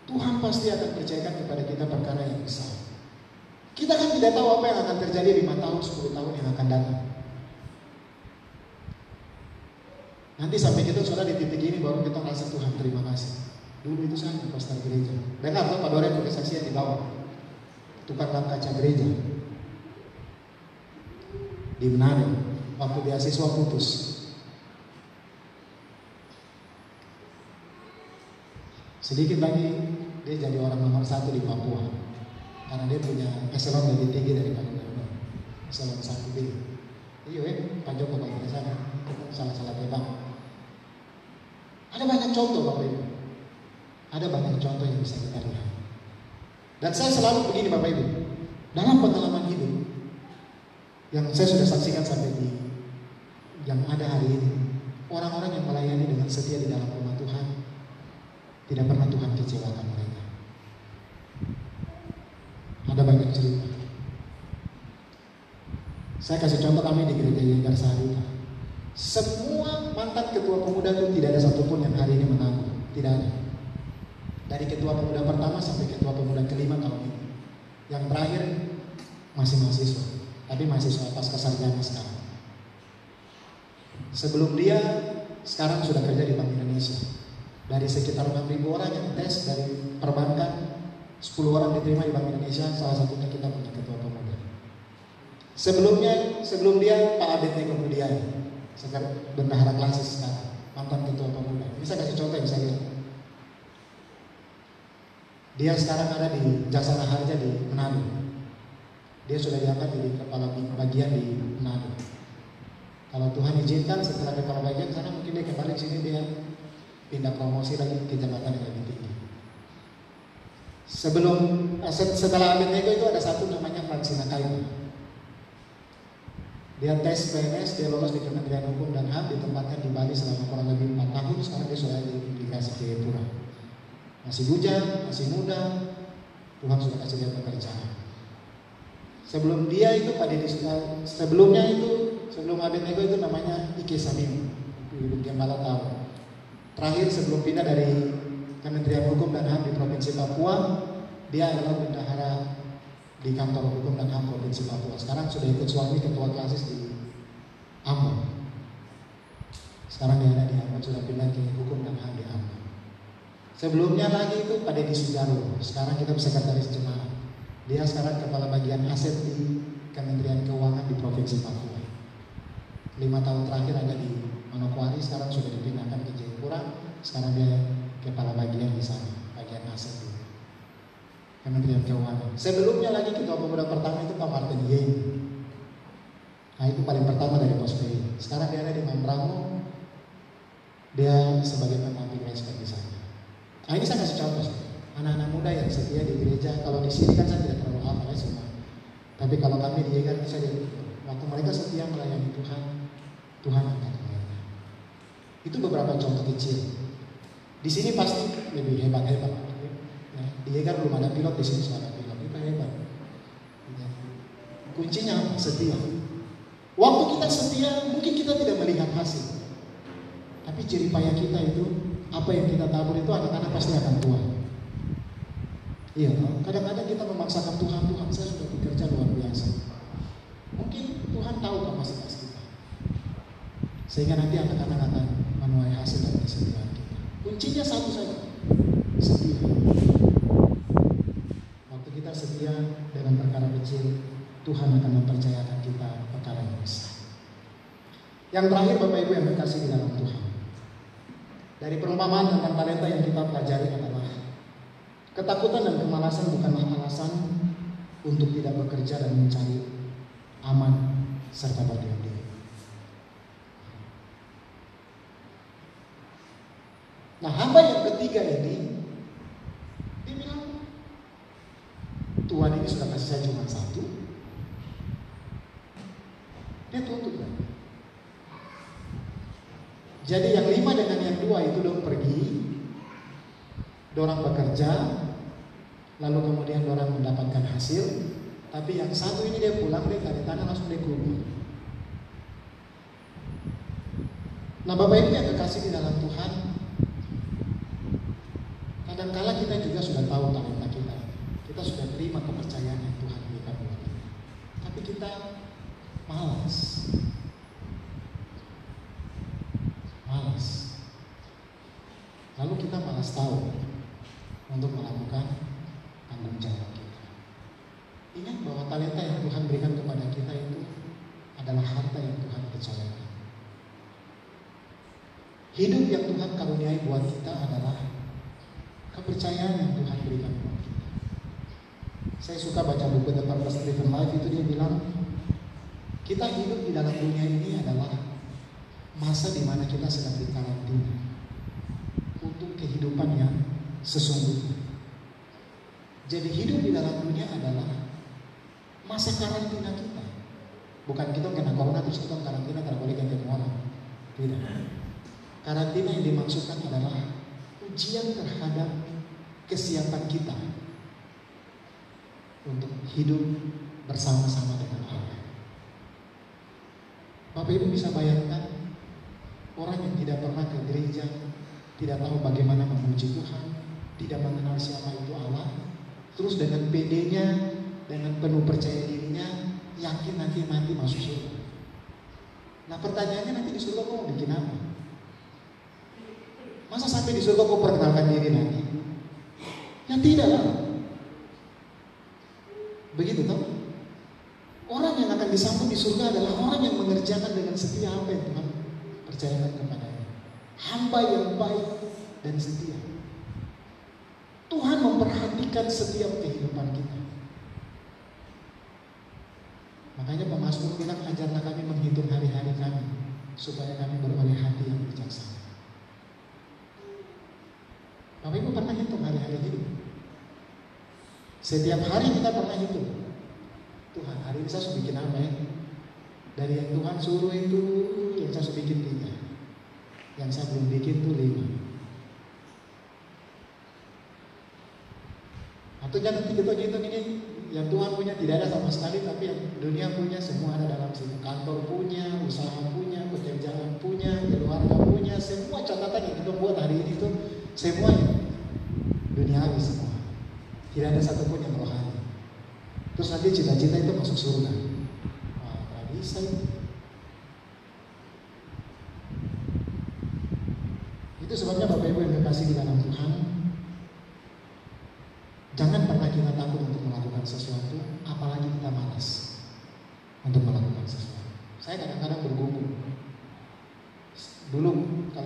Tuhan pasti akan percayakan kepada kita perkara yang besar. Kita kan tidak tahu apa yang akan terjadi 5 tahun, 10 tahun yang akan datang. Nanti sampai kita sudah di titik ini baru kita merasa Tuhan terima kasih. Dulu itu saya di pastor gereja. Dengar tuh Pak Dore tulis saksian di bawah. Tukang lap kaca gereja. Di Manado, waktu beasiswa putus. Sedikit lagi dia jadi orang nomor 1 di Papua. Karena dia punya eselon lebih tinggi daripada Gubernur. Eselon 1B. Iya Pak Joko bagi di sana. Salah-salah tebak. Ada banyak contoh Bapak Ibu. Ada banyak contoh yang bisa kita lihat. Dan saya selalu begini Bapak Ibu. Dalam pengalaman hidup yang saya sudah saksikan sampai di yang ada hari ini, orang-orang yang melayani dengan setia di dalam rumah Tuhan, tidak pernah Tuhan kecewakan mereka. Ada banyak cerita. Saya kasih contoh kami di gereja Yenggar Sarita. Semua mantan ketua pemuda itu tidak ada satupun yang hari ini menanggung. Tidak ada. Dari ketua pemuda pertama sampai ketua pemuda kelima tahun ini. Yang terakhir masih mahasiswa, tapi mahasiswa pasca sarjana sekarang. Sebelum dia sekarang sudah kerja di Bank Indonesia. Dari sekitar 6.000 orang yang tes dari perbankan, 10 orang diterima di Bank Indonesia, salah satunya kita punya ketua pemuda. Sebelum dia Pak Abed kemudian sekarang bendahara klasis sekarang, mantan ketua pemuda. Ini saya kasih contoh yang saya lihat. Dia sekarang ada di Jasa Raharja di Manado. Dia sudah diangkat jadi kepala bagian di Manado. Kalau Tuhan izinkan setelah kepala bagian sana mungkin dia kembali ke sini, dia pindah promosi lagi ke jabatan yang lebih tinggi. Setelah Abednego itu ada satu namanya Francina Kaima. Dia tes PNS, dia lolos di Kementerian Hukum dan HAM, ditempatkan di Bali selama kurang lebih 4 tahun. Sekarang dia sudah dikasih ke Jayapura. Masih bujang, masih muda, Tuhan sudah kasih dia pekerjaan. Sebelum dia itu sebelum Abednego itu namanya Ike Samim, Ibu Gembala tahu. Terakhir sebelum pindah dari Kementerian Hukum dan HAM di Provinsi Papua, dia adalah bendahara di Kantor Hukum dan HAM Provinsi Papua. Sekarang sudah ikut suami ketua klasis di Ambon. Sekarang dia ada di Ambon, sudah pindah ke Hukum dan HAM di Ambon. Sebelumnya lagi itu Pak Deddy Sujaro, sekarang kita sekretaris jemaat. Dia sekarang kepala bagian aset di Kementerian Keuangan di Provinsi Papua. 5 tahun terakhir ada di Manokwari, sekarang sudah dipindahkan ke Jayapura. Sekarang dia kepala bagian di sana, bagian aset di Kementerian Keuangan. Sebelumnya lagi ketua pemuda pertama itu Pak Martin Yen. Nah itu paling pertama dari pos PI. Sekarang dia ada di Mambramo, dia sebagai pendamping respect di sana. Nah ini saya kasih contoh, anak-anak muda yang setia di gereja. Kalau di sini kan saya tidak terlalu hafal ya semua. Tapi kalau kami di Yegar bisa jadi, waktu mereka setia melayani Tuhan, Tuhan angkat mereka. Itu beberapa contoh kecil. Di sini pasti lebih hebat-hebat. Ya, di Yegar belum ada pilot, di sini sudah ada pilot. Itu hebat. Ya. Kuncinya apa? Setia. Waktu kita setia, mungkin kita tidak melihat hasil. Tapi jeripaya kita itu, apa yang kita tabur itu anak-anak pasti akan tua. Iya, kadang-kadang kita memaksakan Tuhan, saya sudah bekerja luar biasa. Mungkin Tuhan tahu kapasitas kita. Sehingga nanti anak-anak akan menuai hasil dari kesetiaan kita. Kuncinya satu saja, setia. Waktu kita setia dengan perkara kecil, Tuhan akan mempercayakan kita perkara yang besar. Yang terakhir Bapak Ibu yang dikasih di dalam Tuhan. Dari perumpamaan tentang talenta yang kita pelajari adalah ketakutan dan kemalasan bukanlah alasan untuk tidak bekerja dan mencari aman serta berdiam diri. Nah, hamba yang ketiga ini, dia bilang, Tuhan ini sudah kasih saya cuma satu. Dia tutup lagi. Jadi yang 5 dengan yang 2 itu dong pergi, dorang bekerja, lalu kemudian dorang mendapatkan hasil. Tapi yang satu ini dia pulang, dia cari tanah langsung dia kubur. Nah Bapak Ibu yang kekasih di dalam Tuhan, kadangkala kita juga sudah tahu talenta kita. Kita sudah terima kepercayaan yang Tuhan berikan buat kita. Tapi kita malas. Lalu kita malas tahu untuk melakukan tanggung jawab kita. Ingat bahwa talenta yang Tuhan berikan kepada kita itu adalah harta yang Tuhan percayakan. Hidup yang Tuhan karuniai buat kita adalah kepercayaan yang Tuhan berikan buat kita. Saya suka baca buku The Purpose Driven Life, itu dia bilang kita hidup di dalam dunia ini adalah masa di mana kita sedang dikarantina untuk kehidupan yang sesungguhnya. Jadi hidup di dalam dunia adalah masa karantina kita. Bukan kita kena corona terus kita karantina tidak boleh ketemu orang. Tidak. Karantina yang dimaksudkan adalah ujian terhadap kesiapan kita untuk hidup bersama-sama dengan Allah. Bapak Ibu bisa bayangkan orang yang tidak pernah ke gereja, tidak tahu bagaimana memuji Tuhan, tidak mengenal siapa itu Allah, terus dengan PD-nya, dengan penuh percaya dirinya, yakin nanti mati masuk surga. Nah pertanyaannya, nanti di surga kau mau bikin apa? Masa sampai di surga kau perkenalkan diri nanti? Ya tidak lah. Begitu toh? Orang yang akan disambut di surga adalah orang yang mengerjakan dengan setia apa yang Tuhan percayakan kepadanya. Hamba yang baik dan setia. Tuhan memperhatikan setiap kehidupan kita. Makanya pemazmur bilang, ajarlah kami menghitung hari-hari kami, supaya kami beroleh hati yang bijaksana. Bapak Ibu pernah hitung hari-hari hidup? Setiap hari kita pernah hitung. Tuhan, hari ini saya sudah bikin apa ya? Dari yang Tuhan suruh itu, yang saya sudah bikin 3. Yang saya belum bikin itu 5. Atau jangan kita hitung ini, yang Tuhan punya tidak ada sama sekali, tapi yang dunia punya semua ada dalam sini. Kantor punya, usaha punya, pekerjaan punya, keluarga punya, semua catatan yang kita buat hari ini itu semuanya duniawi semua. Tidak ada satupun yang rohani. Terus nanti cita-cita itu masuk surga. Wah, nggak bisa itu. Itu sebabnya Bapak Ibu yang kekasih di dalam Tuhan, jangan pernah kita takut untuk melakukan sesuatu, apalagi kita malas untuk melakukan sesuatu. Saya kadang-kadang bergumul.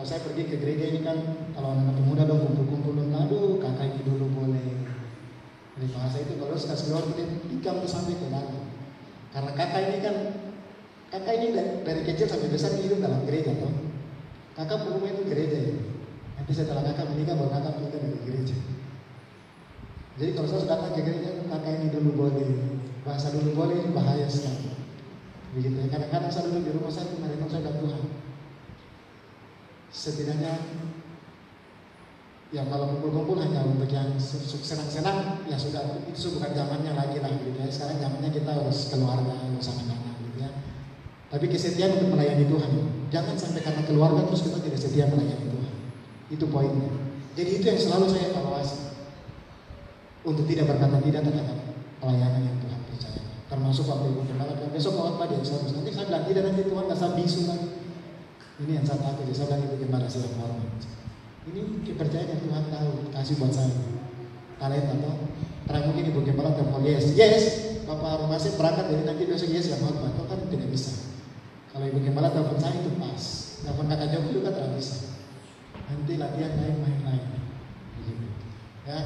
kalau saya pergi ke gereja ini kan, kalau anak-anak pemuda dong kumpul-kumpul dong, aduh kakak ini dulu boleh. Jadi bahasa itu kalau kasih keluar kita tikam tuh sampai ke dalam. Karena kakak ini dari kecil sampai besar hidup dalam gereja toh. Kakak rumah itu gereja ya. Nanti setelah kakak menikah baru kakak pindah dari gereja. Jadi kalau saya datang ke gereja, kakak ini dulu boleh, bahasa dulu boleh ini bahaya sekali. Begitu ya. Kadang-kadang saya dulu di rumah saya merenung saya Tuhan. Setidaknya ya kalau kumpul-kumpul hanya untuk yang senang-senang ya sudah, itu bukan zamannya lagi lah gitu ya. Sekarang zamannya kita harus keluarga, harus anak-anak gitu ya. Tapi kesetiaan untuk melayani Tuhan. Jangan sampai karena keluarga terus kita tidak setia melayani Tuhan. Itu poinnya. Jadi itu yang selalu saya evaluasi. Untuk tidak berkata tidak terhadap pelayanan yang Tuhan percayakan. Termasuk waktu ibu gembala besok khotbah dia harus. Nanti saya bilang tidak, nanti Tuhan nggak saya bisu lagi. Ini yang saya takut. Saya bilang ibu gembala saya hormat. Ini kepercayaan yang Tuhan tahu kasih buat saya. Talenta atau terang mungkin ibu gembala telepon yes, Bapak rumah saya berangkat jadi nanti besok yes yang khotbah. Itu kan tidak bisa. Kalau ibu gembala telepon saya itu pas. Telepon kakak Joko juga tidak bisa. Nanti latihan main-main. Begitu. Ya,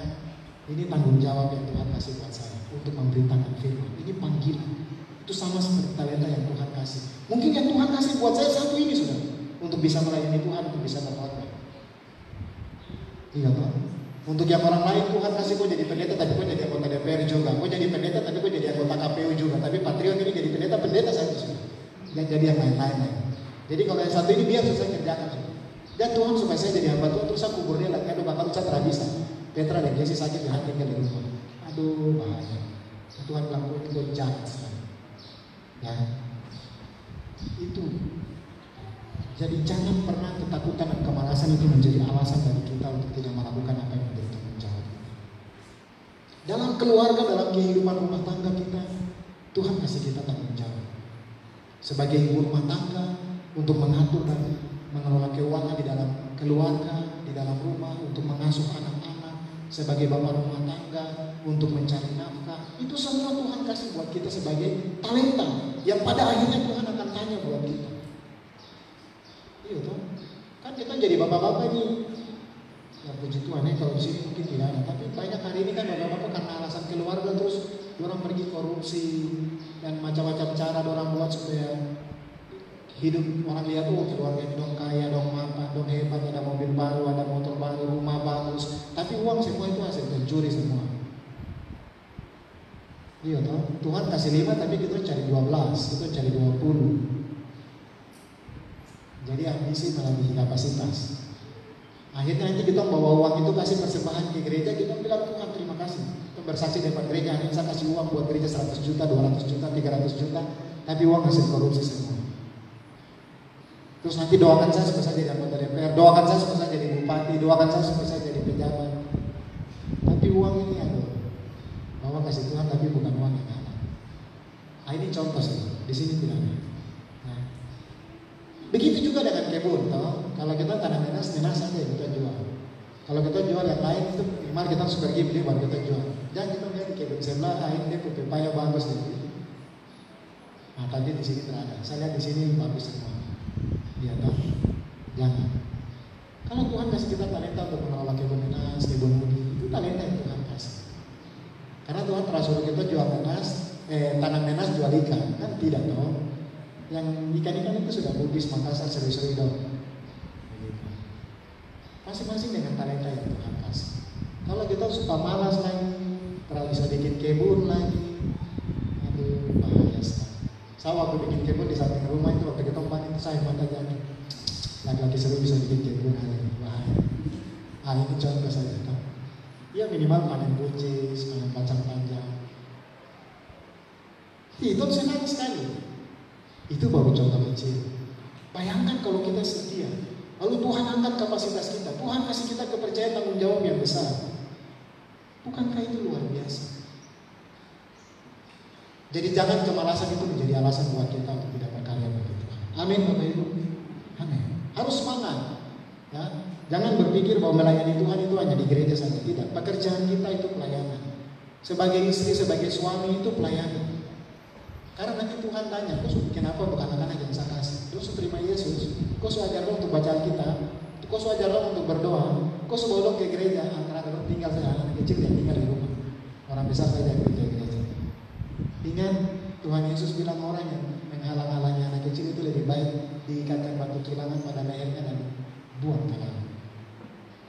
ini tanggung jawab yang Tuhan kasih buat saya untuk memberitakan firman. Ini panggilan. Itu sama seperti talenta yang Tuhan kasih. Mungkin yang Tuhan kasih buat saya satu ini sudah untuk bisa melayani Tuhan, untuk bisa berkhotbah. Iya toh? Untuk yang orang lain Tuhan kasih kok jadi pendeta, tapi kok jadi anggota DPR juga. Kok jadi pendeta, tapi kok jadi anggota KPU juga. Tapi Patriot ini jadi pendeta saya itu sudah. Dan jadi yang lain-lain. Jadi kalau yang satu ini biar saya kerjakan. Dan Tuhan supaya saya jadi hamba Tuhan, terus saya kubur dia lagi. Aduh bakal saya terhabis. Petra dan Jesse sakit di hati tinggal di rumah. Aduh bahaya. Tuhan bilang itu jahat sekali. Ya, itu. Jadi jangan pernah ketakutan dan kemalasan itu menjadi alasan bagi kita untuk tidak melakukan apa yang menjadi tanggung jawab. Dalam keluarga, dalam kehidupan rumah tangga kita, Tuhan kasih kita tanggung jawab. Sebagai ibu rumah tangga, untuk mengatur dan mengelola keuangan di dalam keluarga, di dalam rumah, untuk mengasuh anak-anak, sebagai bapak rumah tangga, untuk mencari nafkah. Itu semua Tuhan kasih buat kita sebagai talenta yang pada akhirnya Tuhan akan tanya buat kita. Iya toh, kan kita jadi bapak-bapak ini. Ya puji Tuhan ya, kalau di sini mungkin tidak ada, tapi banyak hari ini kan bapak-bapak karena alasan keluarga terus orang pergi korupsi dan macam-macam cara orang buat supaya hidup orang lihat keluarga ini dong kaya, dong mapan, dong hebat, ada mobil baru, ada motor baru, rumah bagus, tapi uang semua itu hasil pencuri semua. Iya toh, Tuhan kasih 5 tapi kita cari 12, kita cari 20. Jadi ambisi melebihi kapasitas. Akhirnya nanti kita bawa uang itu kasih persembahan ke gereja, kita bilang Tuhan terima kasih. Kita bersaksi depan gereja, ini saya kasih uang buat gereja 100 juta, 200 juta, 300 juta, tapi uang hasil korupsi semua. Terus nanti doakan saya supaya saya jadi anggota DPR, doakan saya supaya saya jadi bupati, doakan saya supaya saya jadi pejabat. Tapi uang ini ada. Bawa kasih Tuhan tapi bukan uang yang ada. Nah, ini contoh sih, di sini tidak ada. Nah, begitu juga dengan kebun, toh. Kalau kita tanam nenas saja yang kita jual. Kalau kita jual yang lain itu minimal kita harus pergi beli baru kita jual. Jangan kita lihat di kebun sebelah, ini dia pepaya bagus nih. Nah, tadi di sini tidak ada. Saya lihat di sini bagus semua. Iya toh? Jangan. Kalau Tuhan kasih kita talenta untuk mengelola kebun nenas, kebun ubi, itu talenta yang Tuhan kasih. Karena Tuhan telah suruh kita jual nenas, tanam nenas jual ikan, kan tidak toh? Yang ikan-ikan itu sudah Bugis, Makassar, seri-seri dong. Masing-masing dengan talenta yang Tuhan kasih. Kalau kita suka malas lagi, terlalu bisa bikin kebun lagi, aduh bahaya sekali. Saya waktu bikin kebun di samping rumah itu waktu kita panen itu saya mata jadi laki-laki seru bisa bikin kebun bahaya. Ini contoh saja kan. Ya minimal panen buncis, panen kacang panjang. Itu senang sekali. Itu baru contoh kecil. Bayangkan kalau kita setia, lalu Tuhan angkat kapasitas kita, Tuhan kasih kita kepercayaan tanggung jawab yang besar. Bukankah itu luar biasa? Jadi jangan kemalasan itu menjadi alasan buat kita untuk tidak berkarya bagi Tuhan. Amin Bapak Ibu. Amin. Harus semangat. Ya. Jangan berpikir bahwa melayani Tuhan itu hanya di gereja saja. Tidak. Pekerjaan kita itu pelayanan. Sebagai istri, sebagai suami itu pelayanan. Karena nanti Tuhan tanya, kau bikin apa untuk anak-anak yang saya kasih? Kau terima Yesus, kau ajar untuk baca Alkitab, Kau ajar dong untuk berdoa. Kau bawa dong ke gereja. Anak-anak tinggal saja, anak kecil yang tinggal di rumah. Orang besar saja yang pergi ke gereja. Ingat Tuhan Yesus bilang orang yang menghalang-halangi anak kecil itu lebih baik diikatkan batu kilangan pada lehernya dan buang ke laut.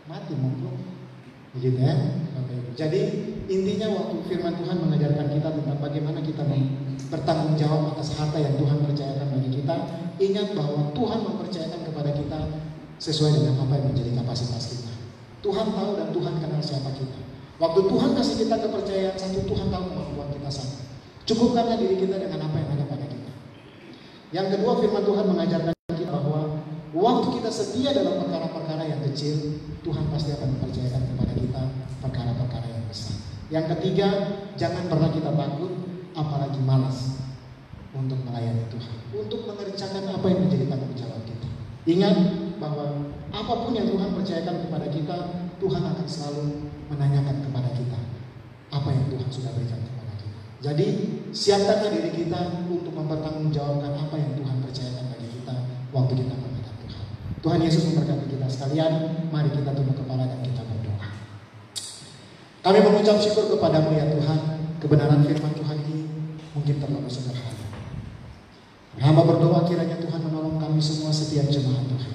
Mati mungkin. Begitu ya. Jadi intinya waktu firman Tuhan mengajarkan kita tentang bagaimana kita bertanggung jawab atas harta yang Tuhan percayakan bagi kita, ingat bahwa Tuhan mempercayakan kepada kita sesuai dengan apa yang menjadi kapasitas kita. Tuhan tahu dan Tuhan kenal siapa kita. Waktu Tuhan kasih kita kepercayaan satu, Tuhan tahu kemampuan kita satu. Cukupkanlah diri kita dengan apa yang ada pada kita. Yang kedua, firman Tuhan mengajarkan kita bahwa waktu kita setia dalam perkara-perkara yang kecil, Tuhan pasti akan mempercayakan kepada kita perkara-perkara yang besar. Yang ketiga, jangan pernah kita takut, apalagi malas untuk melayani Tuhan, untuk mengerjakan apa yang menjadi tanggung jawab kita. Ingat bahwa apapun yang Tuhan percayakan kepada kita, Tuhan akan selalu menanyakan kepada kita apa yang Tuhan sudah berikan kepada kita. Jadi siapkanlah diri kita untuk mempertanggungjawabkan apa yang Tuhan percayakan bagi kita waktu kita menghadap Tuhan. Tuhan Yesus memberkati kita sekalian. Mari kita tunduk kepala dan kita berdoa. Kami mengucap syukur kepadamu ya Tuhan. Kebenaran firman Tuhan ini mungkin terlalu sederhana. Hamba berdoa kiranya Tuhan menolong kami semua setiap jemaat Tuhan.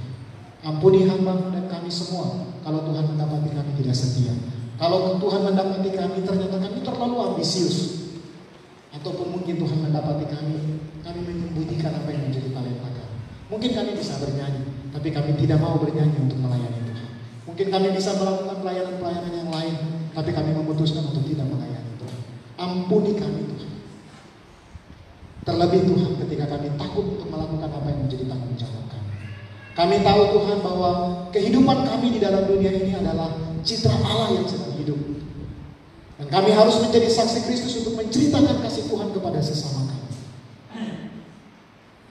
Ampuni hamba dan kami semua kalau Tuhan mendapati kami tidak setia. Kalau Tuhan mendapati kami ternyata kami terlalu ambisius. Ataupun mungkin Tuhan mendapati kami menyembunyikan apa yang menjadi talenta kami. Mungkin kami bisa bernyanyi, tapi kami tidak mau bernyanyi untuk melayani Tuhan. Mungkin kami bisa melakukan pelayanan-pelayanan yang lain, tapi kami memutuskan untuk tidak melayani Tuhan. Ampuni kami Tuhan. Terlebih Tuhan ketika kami takut untuk melakukan apa yang menjadi tanggung jawab kami. Kami tahu Tuhan bahwa kehidupan kami di dalam dunia ini adalah citra Allah yang sedang hidup. Dan kami harus menjadi saksi Kristus untuk menceritakan kasih Tuhan kepada sesama kami.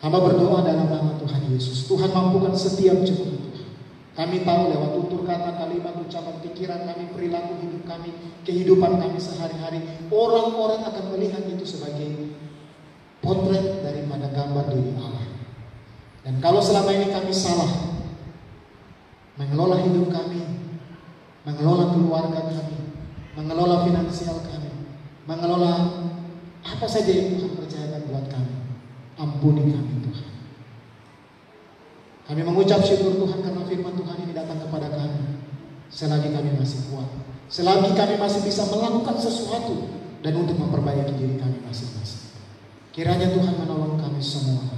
Hamba berdoa dalam nama Tuhan Yesus. Tuhan mampukan setiap jemaat Tuhan. Kami tahu lewat tutur kata, kalimat, ucapan, pikiran kami, perilaku hidup kami, kehidupan kami sehari-hari, orang-orang akan melihat itu sebagai potret daripada gambar diri Allah. Dan kalau selama ini kami salah mengelola hidup kami, mengelola keluarga kami, mengelola finansial kami, mengelola apa saja yang Tuhan percayakan buat kami, ampuni kami Tuhan. Kami mengucap syukur Tuhan karena firman Tuhan ini datang kepada kami. Selagi kami masih kuat, selagi kami masih bisa melakukan sesuatu dan untuk memperbaiki diri kami masing-masing. Kiranya Tuhan menolong kami semua.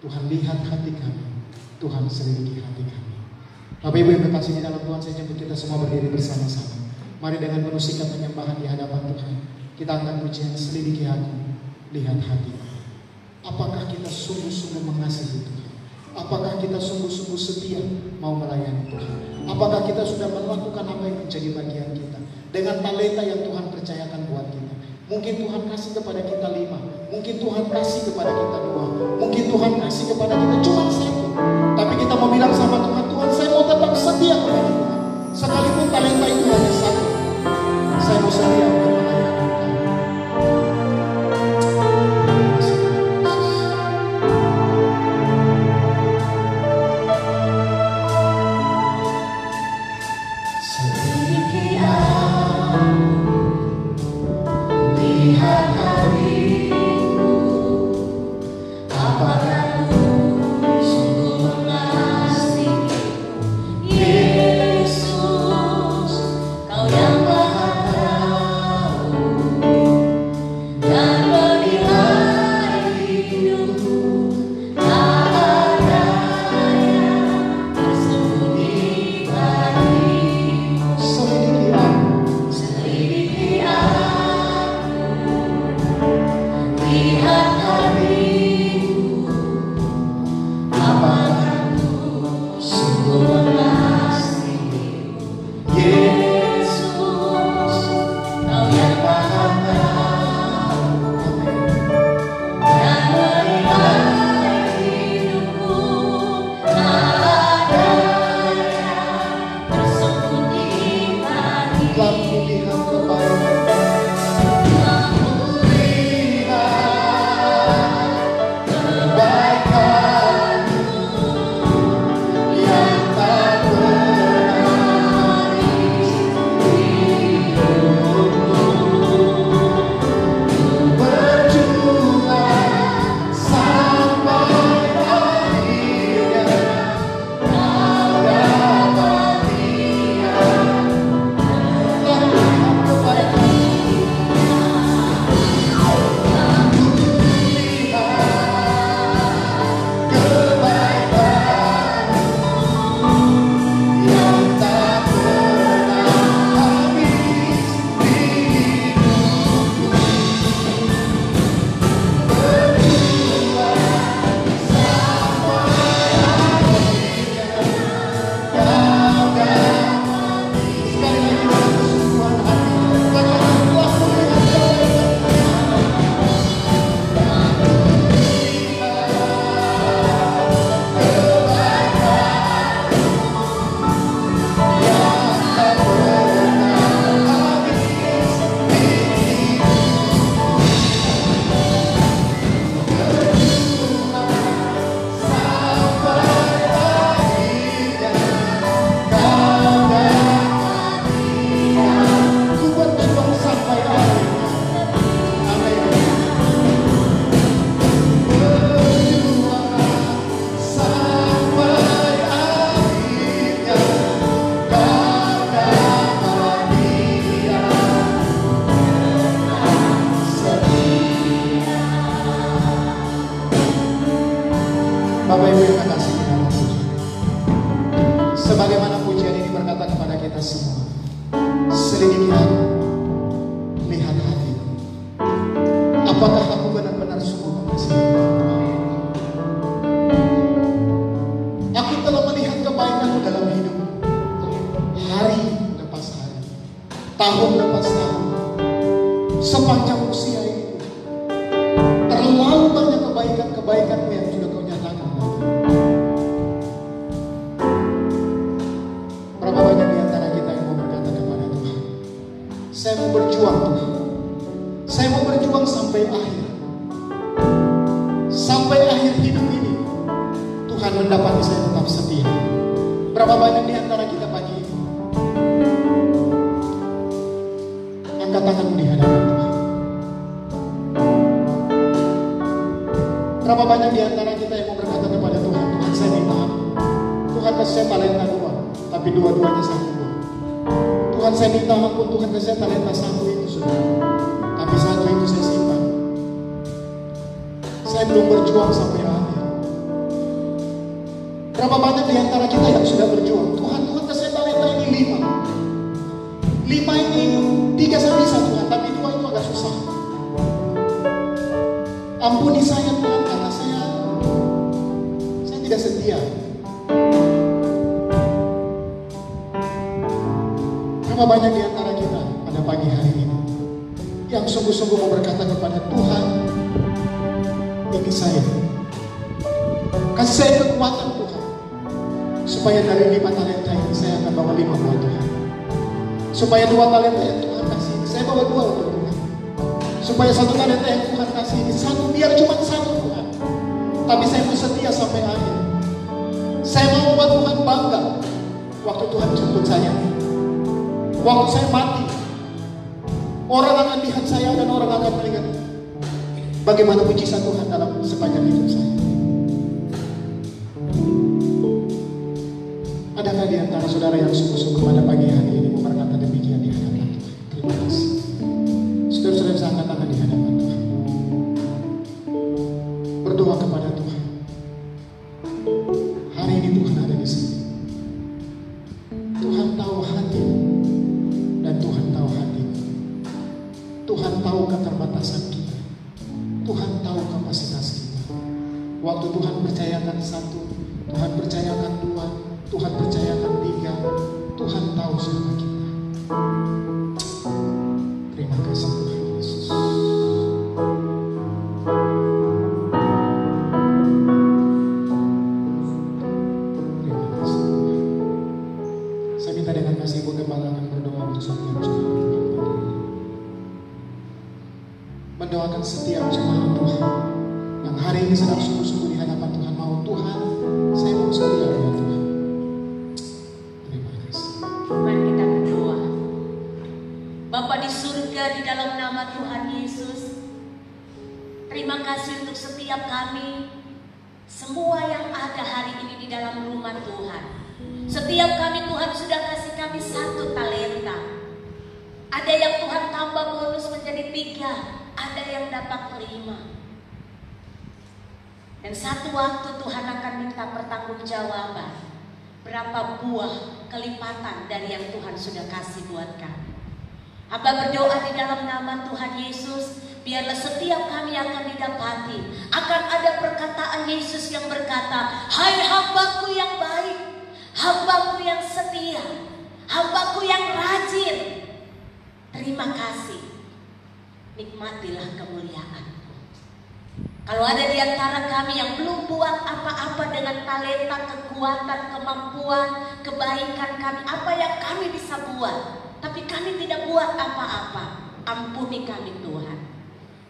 Tuhan lihat hati kami, Tuhan selidiki hati kami. Bapak Ibu yang berkasih di dalam Tuhan, saya jemput kita semua berdiri bersama-sama. Mari dengan penuh sikap penyembahan di hadapan Tuhan, kita angkat pujian selidiki hati, lihat hati. Apakah kita sungguh-sungguh mengasihi Tuhan? Apakah kita sungguh-sungguh setia mau melayani Tuhan? Apakah kita sudah melakukan apa yang menjadi bagian kita dengan talenta yang Tuhan percayakan buat kita? Mungkin Tuhan kasih kepada kita 5, mungkin Tuhan kasih kepada kita 2, mungkin Tuhan kasih kepada kita cuma 1. Tapi kita mau bilang sama Tuhan, Tuhan saya mau tetap setia kepada Tuhan. Sekalipun talenta itu hanya 1, saya mau setia untuk melayani Tuhan. Kau selidiki aku, lihat hatiku. Apakah aku benar-benar sungguh mengasihi? Aku telah melihat kebaikanmu dalam hidup, hari lepas hari, tahun lepas tahun, sepanjang usia ini. Terlalu banyak kebaikan-kebaikanmu yang sudah kau nyatakan. Berapa banyak di antara kita yang mau berkata kepada Tuhan, saya mau berjuang Tuhan, saya mau berjuang sampai akhir. Sampai akhir hidup ini Tuhan mendapati saya tetap setia. Berapa banyak di antara kita pagi ini angkat tanganmu di hadapan Tuhan? Berapa banyak di antara kita yang mau berkata kepada Tuhan, Tuhan saya minta ampun, Tuhan kasih saya talenta 2, tapi dua-duanya saya buang. Tuhan saya minta ampun, Tuhan kasih saya talenta 1 itu sudah, tapi 1 itu saya simpan. Saya belum berjuang sampai akhir. Berapa banyak di antara kita yang sudah berjuang, Tuhan kasih saya talenta ini 5 ini 3 saya bisa Tuhan, tapi 2 itu agak susah. Ampuni saya Tuhan, karena saya tidak setia. Berapa banyak di antara kita pada pagi hari ini yang sungguh-sungguh mau berkata kepada Tuhan, ini saya, kasih saya kekuatan Tuhan, supaya dari 5 talenta ini saya akan bawa 5 buat Tuhan. Supaya 2 talenta yang Tuhan kasih, saya bawa 2 untuk Tuhan. Supaya 1 talenta yang Tuhan kasih ini 1, biar cuma 1 Tuhan, tapi saya mau setia sampai akhir. Saya mau buat Tuhan bangga waktu Tuhan jemput saya, waktu saya mati. Orang akan lihat saya dan orang akan melihat bagaimana mujizat Tuhan dalam sepanjang hidup saya. Adakah di antara saudara yang sungguh-sungguh pada pagi hari ini mau berkata demikian di hadapan Tuhan? Terima kasih. Saudara-saudara bisa angkat tangan di hadapan Tuhan. Berdoa kepada Tuhan. Hari ini Tuhan ada di sini. Tuhan tahu hatimu dan Tuhan tahu hatiku. Tuhan tahu keterbatasan kita. Tuhan tahu kapasitas kita. Waktu Tuhan percayakan 1, Tuhan percayakan 2, Tuhan percayakan 3, Tuhan tahu siapa kita. Terima kasih Tuhan Yesus. Terima kasih Tuhan. Saya minta dengan kasih Ibu Gembala akan berdoa untuk setiap jemaat. Mendoakan setiap jemaat Tuhan yang hari ini sedang sungguh-sungguh di hadapan Tuhan, mau Tuhan, saya mau setia ya Tuhan. Terima kasih. Mari kita berdoa. Bapa di surga, di dalam nama Tuhan Yesus, terima kasih untuk setiap kami, semua yang ada hari ini di dalam rumah Tuhan. Setiap kami Tuhan sudah kasih kami 1 talenta. Ada yang Tuhan tambah bonus menjadi 3, ada yang dapat 5. Dan satu waktu Tuhan akan minta pertanggungjawaban. Berapa buah kelipatan dari yang Tuhan sudah kasih buat kami. Hamba berdoa di dalam nama Tuhan Yesus, biarlah setiap kami akan didapati. Akan ada perkataan Yesus yang berkata, hai hambaku yang baik, hambaku yang setia, hambaku yang rajin. Terima kasih, nikmatilah kemuliaan. Kalau ada di antara kami yang belum buat apa-apa dengan talenta, kekuatan, kemampuan, kebaikan kami, apa yang kami bisa buat, tapi kami tidak buat apa-apa, ampuni kami Tuhan.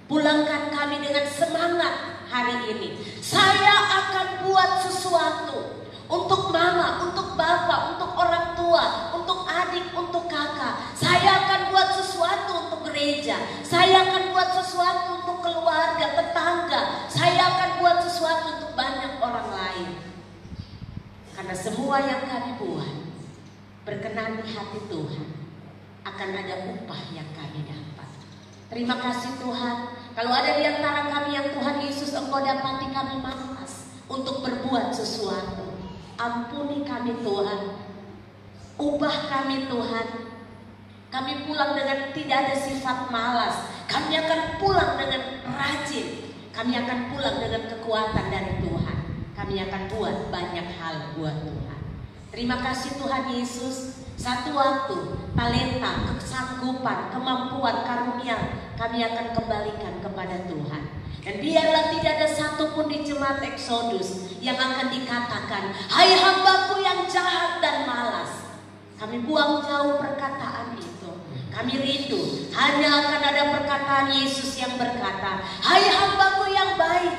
Pulangkan kami dengan semangat hari ini. Saya akan buat sesuatu untuk mama, untuk bapak, untuk orang tua, untuk adik, untuk kakak. Saya akan buat sesuatu untuk gereja. Saya akan buat sesuatu untuk keluarga, tetangga. Saya akan buat sesuatu untuk banyak orang lain. Karena semua yang kami buat berkenan di hati Tuhan, akan ada upah yang kami dapat. Terima kasih Tuhan. Kalau ada di antara kami yang Tuhan Yesus Engkau dapati kami malas untuk berbuat sesuatu, ampuni kami Tuhan. Ubah kami Tuhan. Kami pulang dengan tidak ada sifat malas. Kami akan pulang dengan rajin. Kami akan pulang dengan kekuatan dari Tuhan. Kami akan buat banyak hal buat Tuhan. Terima kasih Tuhan Yesus. Satu waktu, talenta, kesanggupan, kemampuan, karunia kami akan kembalikan kepada Tuhan. Dan biarlah tidak ada satupun di jemaat Exodus yang akan dikatakan, hai hambaku yang jahat dan malas. Kami buang jauh perkataan itu. Kami rindu hanya akan ada perkataan Yesus yang berkata, hai hambaku yang baik,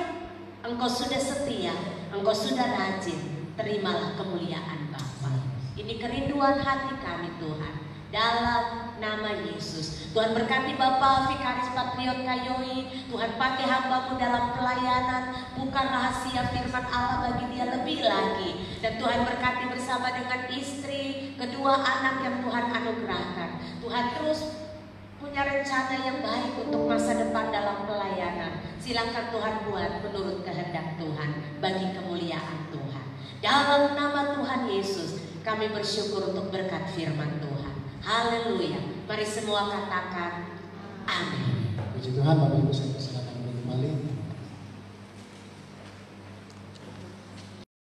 engkau sudah setia, engkau sudah rajin, terimalah kemuliaan Bapa. Ini kerinduan hati kami Tuhan, dalam nama Yesus. Tuhan berkati Bapak Vikaris Patriot Kayoi. Tuhan pakai hambamu dalam pelayanan, buka rahasia firman Allah bagi dia lebih lagi. Dan Tuhan berkati bersama dengan istri, kedua anak yang Tuhan anugerahkan. Tuhan terus punya rencana yang baik untuk masa depan dalam pelayanan. Silakan Tuhan buat menurut kehendak Tuhan bagi kemuliaan Tuhan. Dalam nama Tuhan Yesus kami bersyukur untuk berkat firman Tuhan. Haleluya. Mari semua katakan amin. Puji Tuhan, Bapak Ibu saya persilakan kembali.